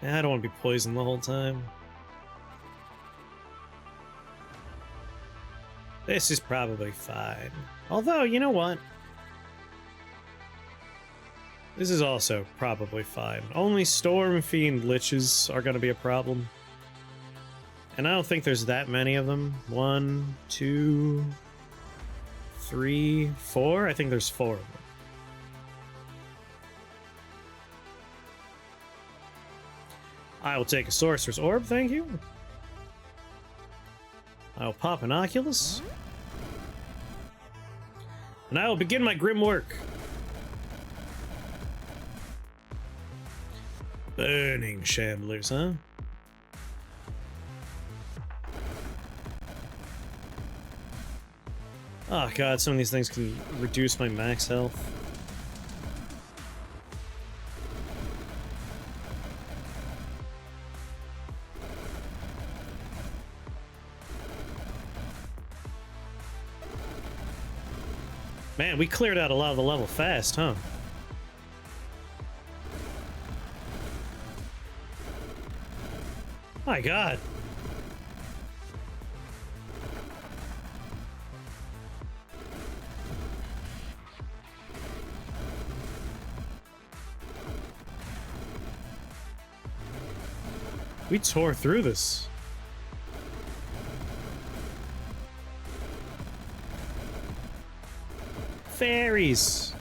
Speaker 1: I don't want to be poisoned the whole time. This is probably fine. Although, you know what? This is also probably fine. Only Storm Fiend Liches are gonna be a problem. And I don't think there's that many of them. 1, 2, 3, 4? I think there's 4 of them. I will take a Sorcerer's Orb, thank you. I will pop an Oculus. And I will begin my grim work. Burning Chandeliers, huh? Oh god, some of these things can reduce my max health. Man, we cleared out a lot of the level fast, huh? My god. We tore through this. Fairies.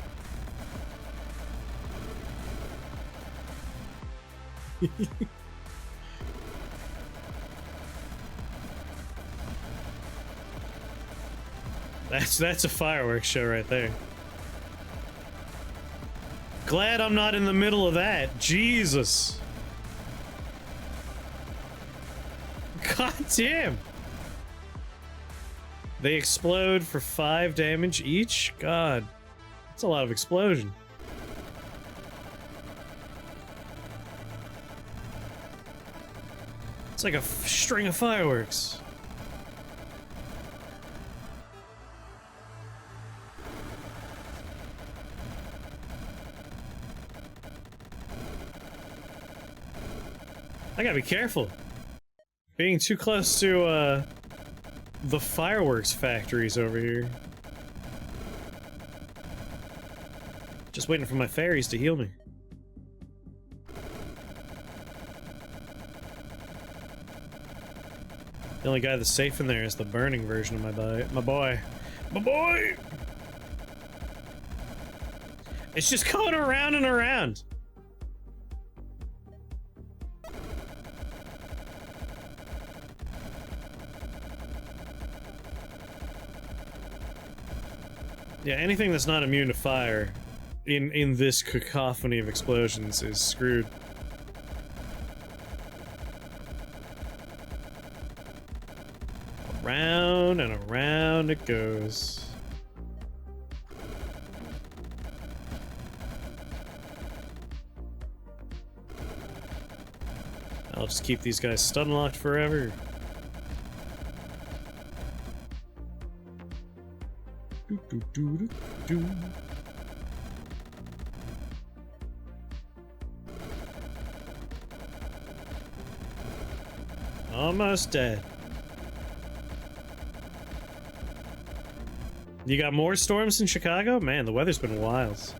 Speaker 1: That's a fireworks show right there. Glad I'm not in the middle of that. Jesus. God damn. They explode for 5 damage each? God. That's a lot of explosion. It's like a string of fireworks. I gotta be careful. Being too close to, the fireworks factories over here. Just waiting for my fairies to heal me. The only guy that's safe in there is the burning version of my boy. My boy! It's just going around and around. Yeah, anything that's not immune to fire in this cacophony of explosions is screwed. Around and around it goes. I'll just keep these guys stun locked forever. Do, do, do, do, do. Almost dead. You got more storms in Chicago? Man, the weather's been wild.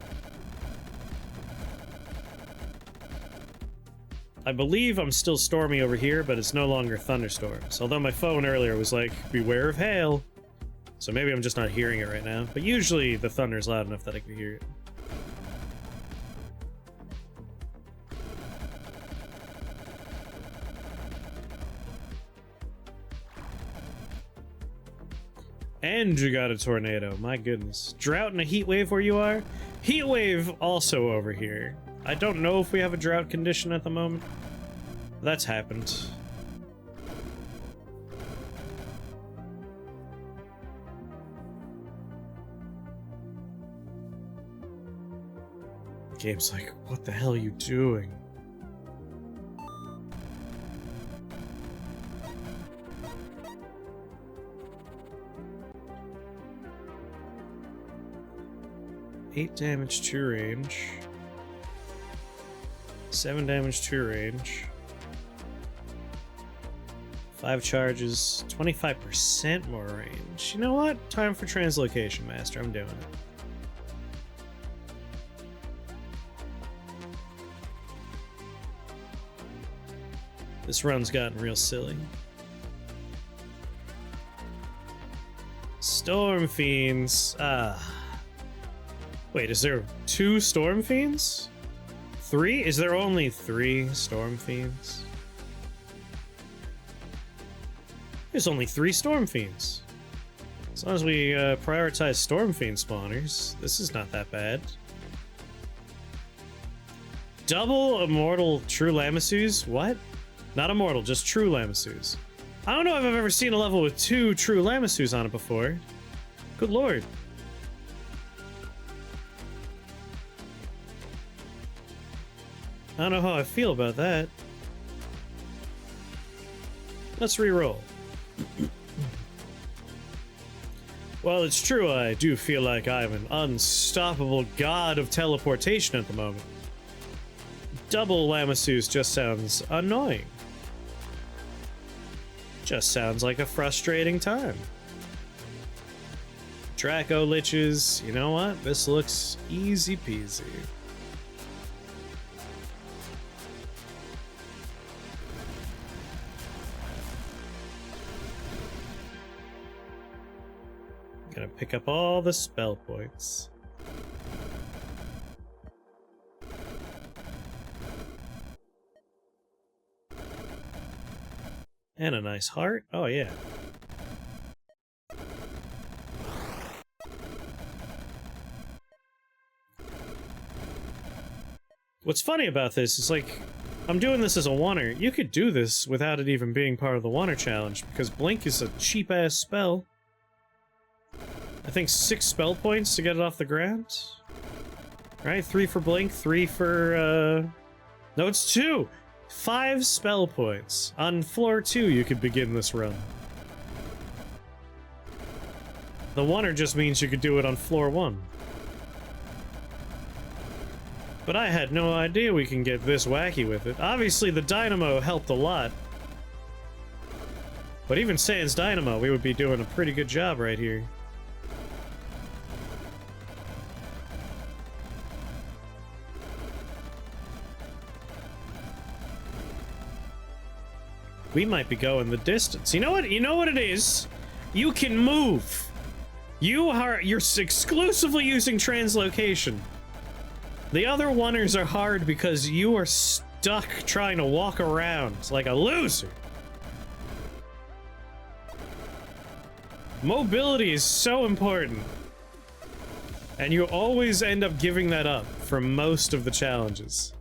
Speaker 1: I believe I'm still stormy over here, but it's no longer thunderstorms. Although my phone earlier was like, beware of hail. So maybe I'm just not hearing it right now. But usually the thunder's loud enough that I can hear it. And you got a tornado, my goodness. Drought and a heat wave where you are? Heat wave also over here. I don't know if we have a drought condition at the moment. That's happened. The game's like, what the hell are you doing? Eight damage to range. 7 damage to range. 5 charges. 25% more range. You know what? Time for Translocation Master. I'm doing it. This run's gotten real silly. Storm Fiends. Wait, is there 2 Storm Fiends? 3? Is there only 3 Storm Fiends? There's only 3 Storm Fiends. As long as we prioritize Storm Fiend spawners, this is not that bad. Double Immortal True Lamassus? What? Not Immortal, just True Lamassus. I don't know if I've ever seen a level with 2 True Lamassus on it before. Good lord. I don't know how I feel about that. Let's re-roll. Well, it's true, I do feel like I'm an unstoppable god of teleportation at the moment. Double Lamassus just sounds annoying. Just sounds like a frustrating time. Draco Liches, you know what? This looks easy peasy. Gonna pick up all the spell points. And a nice heart. Oh yeah. What's funny about this is, like, I'm doing this as a oneer. You could do this without it even being part of the oneer challenge, because Blink is a cheap-ass spell. I think 6 spell points to get it off the ground. Right? 3 for Blink, 3 for, No, it's 2! 5 spell points. On floor 2, you could begin this run. The oneer just means you could do it on floor 1. But I had no idea we can get this wacky with it. Obviously, the dynamo helped a lot. But even sans dynamo, we would be doing a pretty good job right here. We might be going the distance. You know what? You know what it is? You can move. You're exclusively using translocation. The other oneers are hard because you are stuck trying to walk around like a loser. Mobility is so important. And you always end up giving that up for most of the challenges.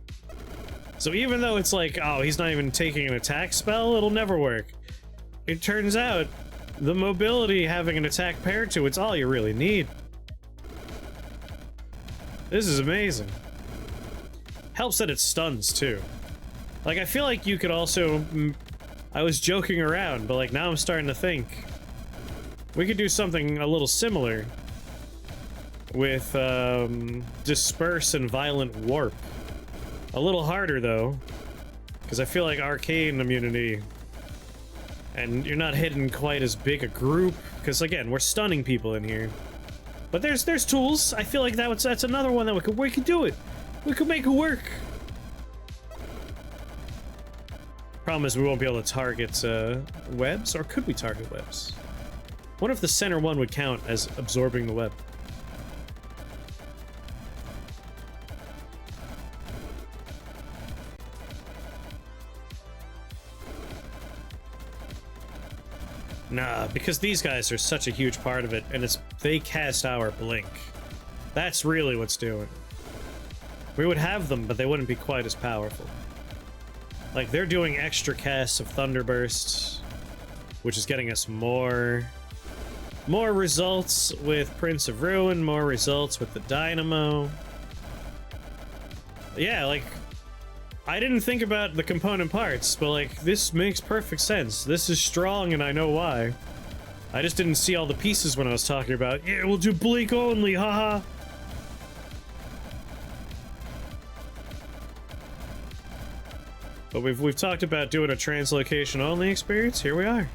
Speaker 1: So even though it's like, oh, he's not even taking an attack spell, it'll never work. It turns out, the mobility having an attack paired to it's all you really need. This is amazing. Helps that it stuns, too. Like, I feel like you could also... I was joking around, but like, now I'm starting to think. We could do something a little similar with, Disperse and Violent Warp. A little harder, though, because I feel like Arcane immunity, and you're not hitting quite as big a group, because, again, we're stunning people in here. But there's tools. I feel like that's another one that we could do it. We could make it work. Problem is we won't be able to target, webs, or could we target webs? What if the center one would count as absorbing the web? Nah, because these guys are such a huge part of it, and they cast our blink. That's really what's doing. We would have them, but they wouldn't be quite as powerful. Like, they're doing extra casts of Thunderburst, which is getting us more results with Prince of Ruin, more results with the Dynamo. Yeah, like, I didn't think about the component parts, but like, this makes perfect sense. This is strong and I know why. I just didn't see all the pieces when I was talking about, yeah, we'll do blink only, haha. But we've talked about doing a translocation only experience, here we are.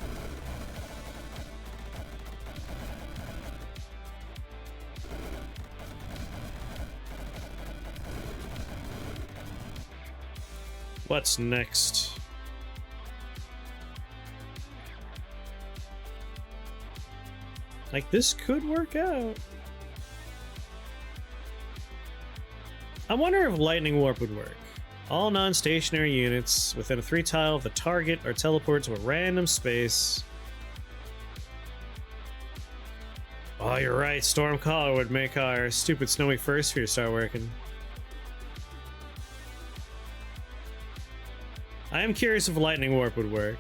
Speaker 1: What's next? Like, this could work out. I wonder if Lightning Warp would work. All non-stationary units within a 3-tile of the target are teleported to a random space. Oh, you're right. Stormcaller would make our stupid snowy fur sphere start working. I am curious if Lightning Warp would work.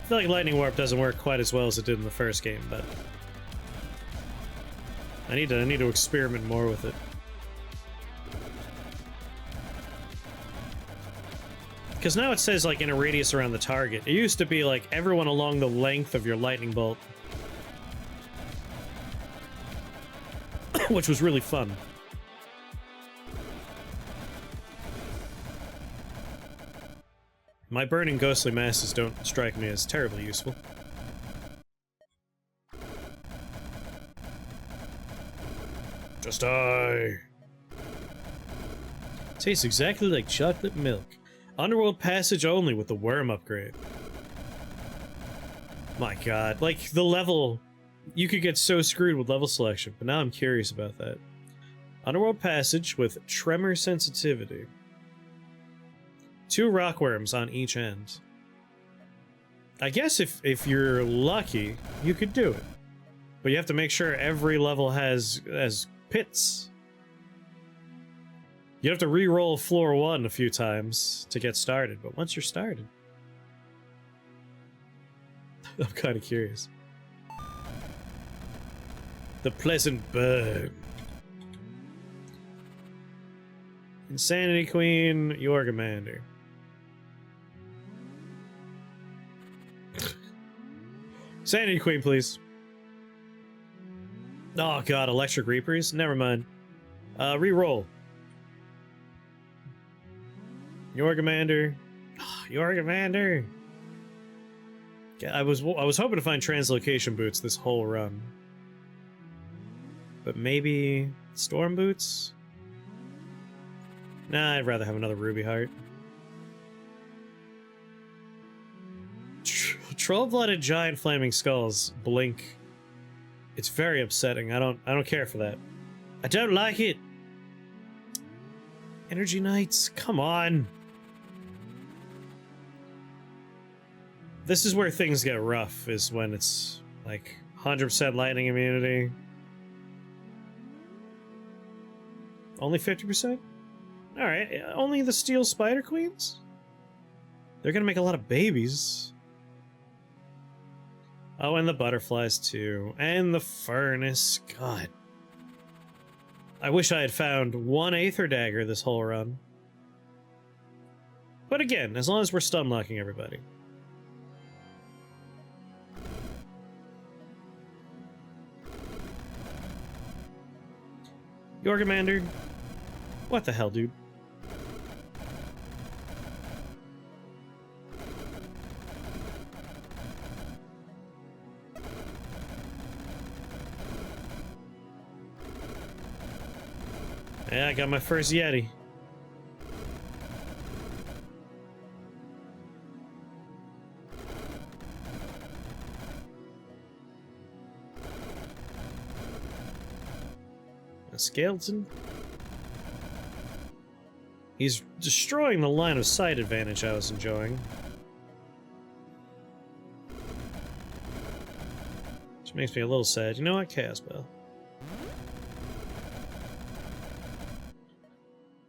Speaker 1: I feel like Lightning Warp doesn't work quite as well as it did in the first game, but I need to experiment more with it. Because now it says like in a radius around the target. It used to be like everyone along the length of your lightning bolt. Which was really fun. My burning ghostly masses don't strike me as terribly useful. Just die. Tastes exactly like chocolate milk. Underworld passage only with the worm upgrade. My god, like the level... You could get so screwed with level selection, but now I'm curious about that. Underworld passage with tremor sensitivity. 2 rockworms on each end. I guess if you're lucky, you could do it. But you have to make sure every level has pits. You have to re-roll floor 1 a few times to get started, but once you're started... I'm kind of curious. The Pleasant Burn. Insanity Queen, Yorgamander. Sanity Queen, please. Oh god, Electric Reapers? Never mind. Reroll. Yorgamander. Oh, Yorgamander. I was hoping to find translocation boots this whole run. But maybe storm boots? Nah, I'd rather have another Rubyheart. Troll-blooded giant flaming skulls blink. It's very upsetting. I don't care for that. I don't like it. Energy Knights, come on. This is where things get rough, is when it's like 100% lightning immunity. Only 50%? Alright, only the Steel Spider Queens? They're gonna make a lot of babies. Oh, and the butterflies too. And the furnace. God. I wish I had found one Aether Dagger this whole run. But again, as long as we're stun locking everybody. Yorgamander. What the hell, dude? Yeah, I got my first Yeti. A skeleton. He's destroying the line of sight advantage I was enjoying. Which makes me a little sad. You know what? Chaos Bell.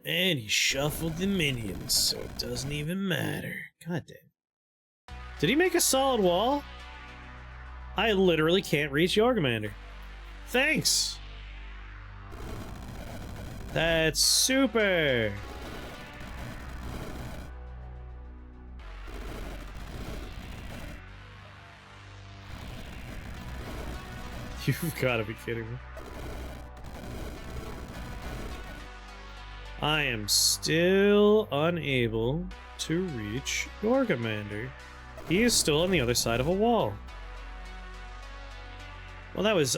Speaker 1: And he shuffled the minions, so it doesn't even matter. God damn. Did he make a solid wall? I literally can't reach Yorgamander. Thanks! That's super! You've gotta be kidding me. I am still unable to reach Yorgamander. He is still on the other side of a wall. Well, that was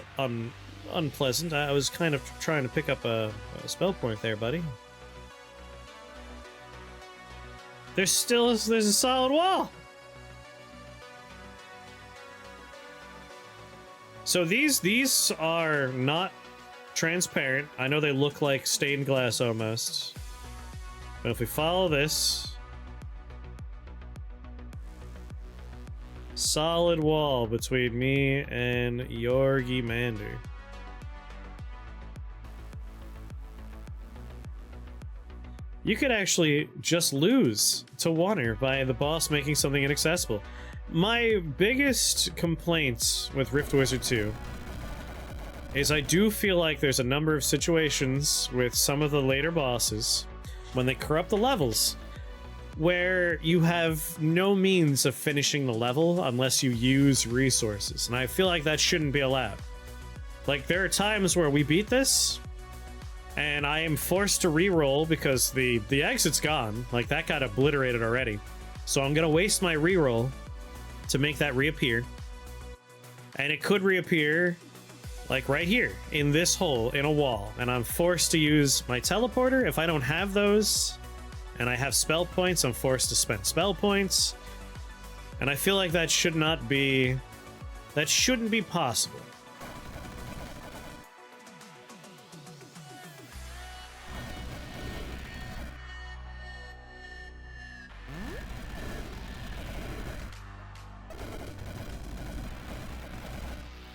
Speaker 1: unpleasant. I was kind of trying to pick up a spell point there, buddy. There's a solid wall. So these are not transparent. I know they look like stained glass almost. But if we follow this, solid wall between me and Yorgamander. You could actually just lose to Wanner by the boss making something inaccessible. My biggest complaint with Rift Wizard 2 is I do feel like there's a number of situations with some of the later bosses, when they corrupt the levels, where you have no means of finishing the level unless you use resources, and I feel like that shouldn't be allowed. Like, there are times where we beat this, and I am forced to re-roll because the exit's gone. Like, that got obliterated already. So I'm gonna waste my re-roll to make that reappear. And it could reappear like right here, in this hole, in a wall. And I'm forced to use my teleporter. If I don't have those, and I have spell points, I'm forced to spend spell points. And I feel like that should not be... that shouldn't be possible.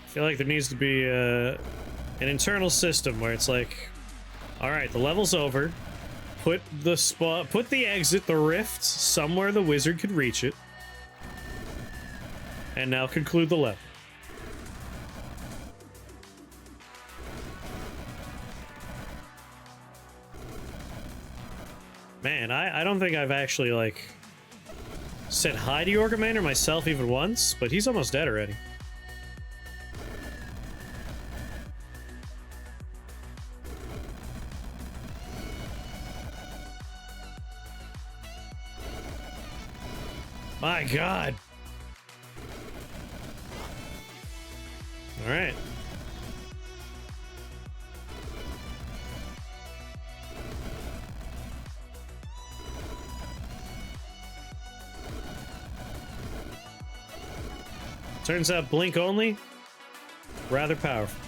Speaker 1: I feel like there needs to be an internal system where it's like, all right, the level's over. Put the exit, the rift, somewhere the wizard could reach it, and now conclude the level. Man, I don't think I've actually like said hi to Yorgamander myself even once, but he's almost dead already. My god. Alright. Turns out blink only, rather powerful.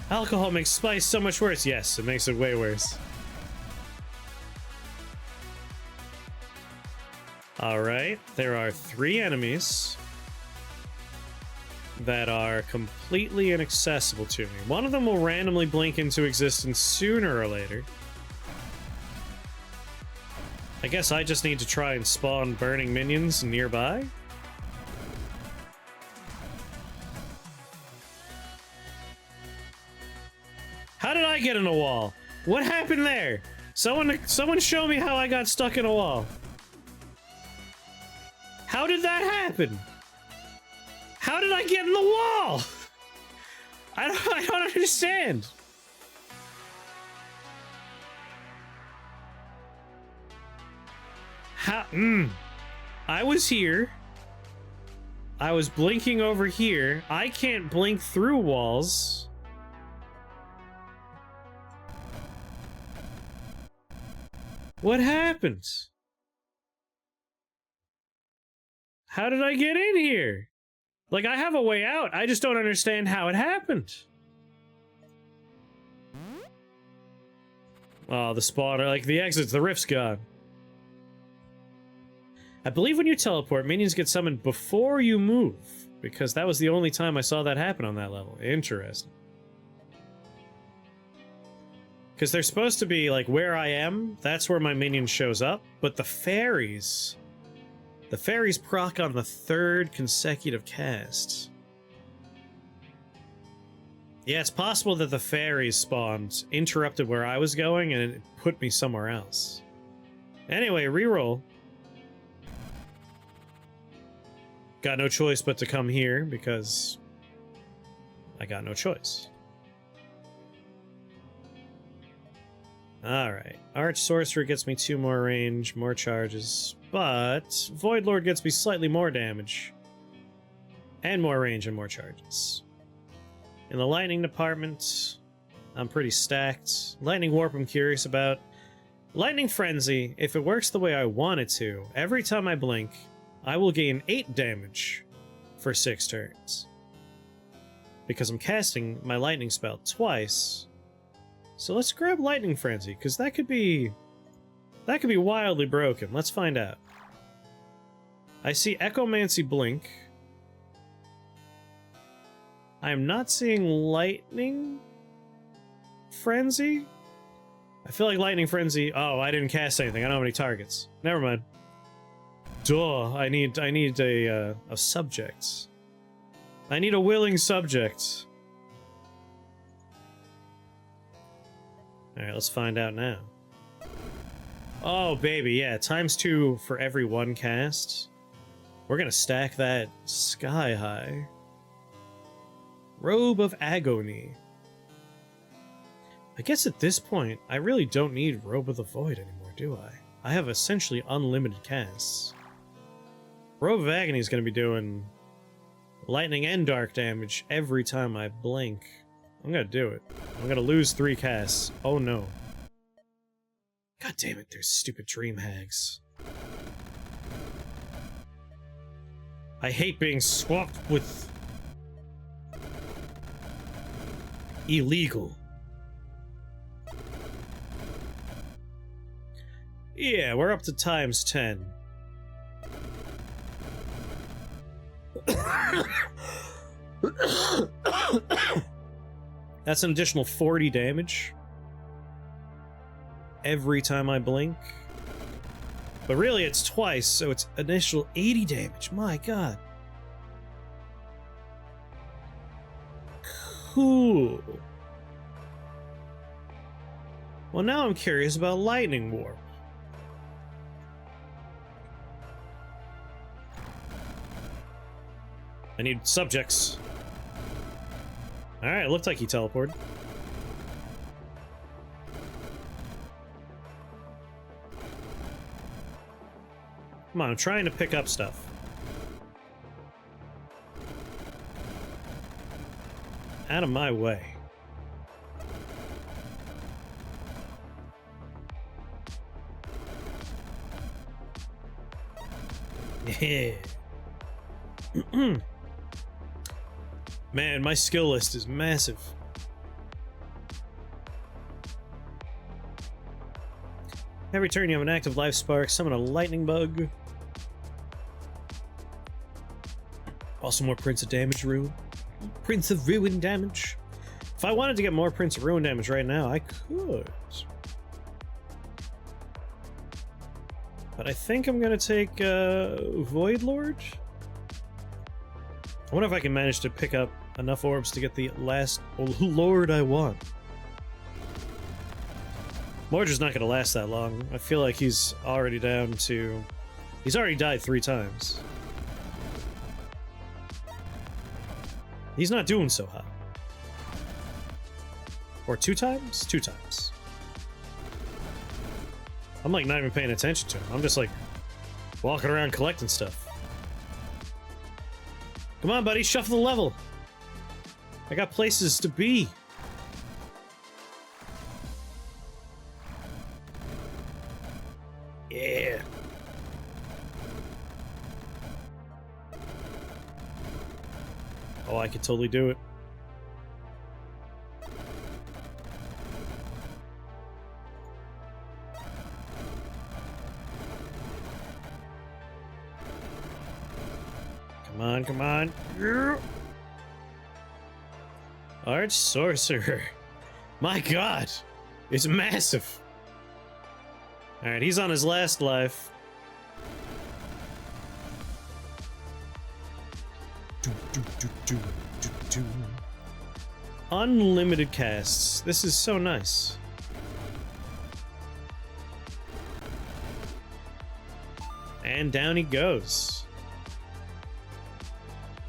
Speaker 1: Alcohol makes spice so much worse. Yes, it makes it way worse. Alright, there are 3 enemies that are completely inaccessible to me. One of them will randomly blink into existence sooner or later. I guess I just need to try and spawn burning minions nearby. How did I get in a wall? What happened there? Someone show me how I got stuck in a wall. How did that happen? How did I get in the wall? I don't understand. How? I was here. I was blinking over here. I can't blink through walls. What happened? How did I get in here? Like, I have a way out. I just don't understand how it happened. Oh, the spawner, like the exits, the rift's gone. I believe when you teleport, minions get summoned before you move, because that was the only time I saw that happen on that level. Interesting. Because they're supposed to be, like, where I am, that's where my minion shows up, but the fairies proc on the 3rd consecutive cast. Yeah, it's possible that the fairies spawned, interrupted where I was going, and it put me somewhere else. Anyway, reroll. Got no choice but to come here, because I got no choice. Alright. Arch Sorcerer gets me 2 more range, more charges, but Voidlord gets me slightly more damage. And more range and more charges. In the lightning department, I'm pretty stacked. Lightning Warp I'm curious about. Lightning Frenzy, if it works the way I want it to, every time I blink, I will gain 8 damage for 6 turns. Because I'm casting my lightning spell twice. So let's grab Lightning Frenzy, because that could be wildly broken. Let's find out. I see Echomancy blink. I am not seeing Lightning Frenzy. I feel like Lightning Frenzy. Oh, I didn't cast anything. I don't have any targets. Never mind. Duh. I need a subject. I need a willing subject. Alright, let's find out now. Oh, baby, yeah, ×2 for every 1 cast. We're gonna stack that sky high. Robe of Agony. I guess at this point, I really don't need Robe of the Void anymore, do I? I have essentially unlimited casts. Robe of Agony is gonna be doing lightning and dark damage every time I blink. I'm gonna do it. I'm gonna lose 3 casts. Oh no. God damn it, there's stupid dream hags. I hate being swapped with illegal. Yeah, we're up to ×10. That's an additional 40 damage every time I blink. But really it's twice, so it's initial 80 damage. My god. Cool. Well, now I'm curious about Lightning Warp. I need subjects. Alright, it looked like he teleported. Come on, I'm trying to pick up stuff. Out of my way. Yeah. Man, my skill list is massive. Every turn you have an active life spark, summon a lightning bug. Also more Prince of Damage Ruin. Prince of Ruin damage. If I wanted to get more Prince of Ruin damage right now, I could. But I think I'm gonna take Voidlordge. I wonder if I can manage to pick up enough orbs to get the last Lord I want. Mordred's not gonna last that long. I feel like he's already down to... He's already died 3 times. He's not doing so hot. Or 2 times? 2 times. I'm like not even paying attention to him. I'm just like walking around collecting stuff. Come on, buddy, shuffle the level. I got places to be. Yeah. Oh, I could totally do it. Come on, come on. Yeah. Arch Sorcerer. My god. It's massive. Alright, he's on his last life. Unlimited casts. This is so nice. And down he goes.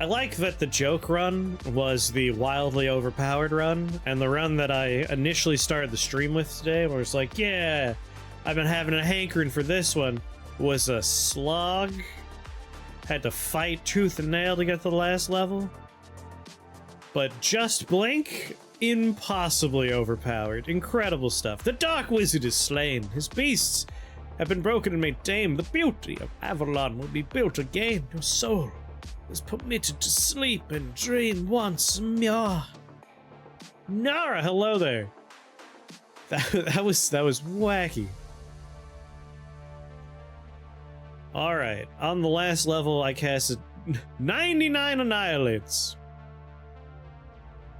Speaker 1: I like that the joke run was the wildly overpowered run, and the run that I initially started the stream with today, where it's like, yeah, I've been having a hankering for this one, was a slog. Had to fight tooth and nail to get to the last level. But just blink, impossibly overpowered. Incredible stuff. The Dark Wizard is slain. His beasts have been broken and made tame. The beauty of Avalon will be built again. Your soul is permitted to sleep and dream once more. Nara, hello there. That was wacky. Alright, on the last level I casted 99 Annihilates.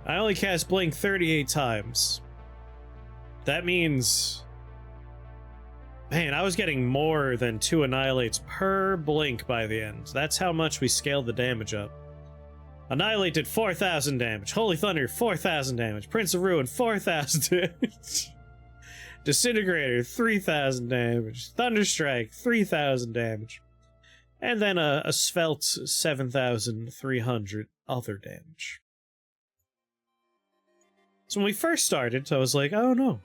Speaker 1: I only cast Blink 38 times. That means... Man, I was getting more than 2 Annihilates per blink by the end. That's how much we scaled the damage up. Annihilate did 4,000 damage. Holy Thunder, 4,000 damage. Prince of Ruin, 4,000 damage. Disintegrator, 3,000 damage. Thunderstrike, 3,000 damage. And then a svelte 7,300 other damage. So when we first started, I was like, oh no.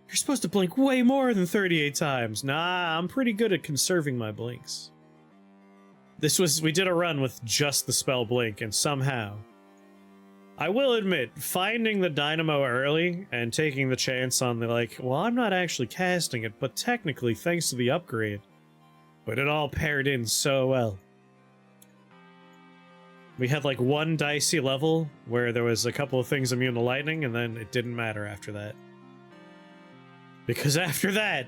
Speaker 1: You're supposed to blink way more than 38 times. Nah, I'm pretty good at conserving my blinks. We did a run with just the spell blink, and somehow... I will admit, finding the dynamo early and taking the chance on the like, well, I'm not actually casting it, but technically thanks to the upgrade. But it all paired in so well. We had like one dicey level where there was a couple of things immune to lightning, and then it didn't matter after that. Because after that,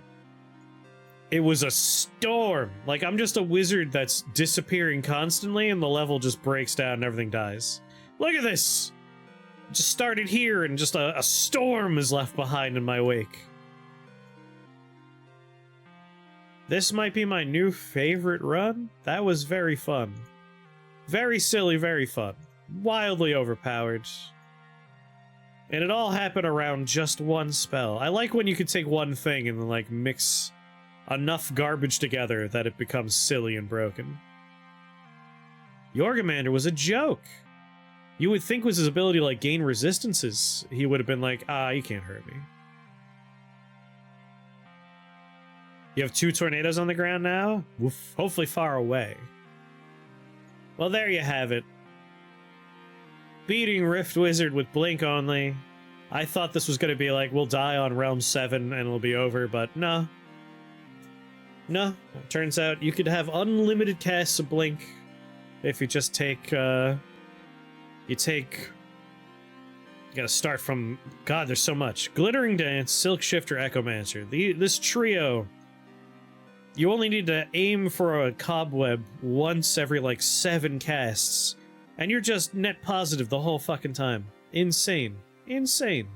Speaker 1: it was a storm. Like, I'm just a wizard that's disappearing constantly, and the level just breaks down and everything dies. Look at this! Just started here, and just a storm is left behind in my wake. This might be my new favorite run. That was very fun. Very silly, very fun. Wildly overpowered. And it all happened around just one spell. I like when you can take one thing and like mix enough garbage together that it becomes silly and broken. Jorgamander was a joke. You would think with his ability to, like, gain resistances, he would have been like, you can't hurt me. You have 2 tornadoes on the ground now? Woof. Hopefully far away. Well, there you have it. Beating Rift Wizard with Blink only. I thought this was going to be like, we'll die on Realm 7 and it'll be over, but no. No. Turns out you could have unlimited casts of Blink if you just take, you gotta start from, God, there's so much. Glittering Dance, Silk Shifter, Echomancer. This trio, you only need to aim for a cobweb once every, like, 7 casts, and you're just net positive the whole fucking time. Insane. Insane.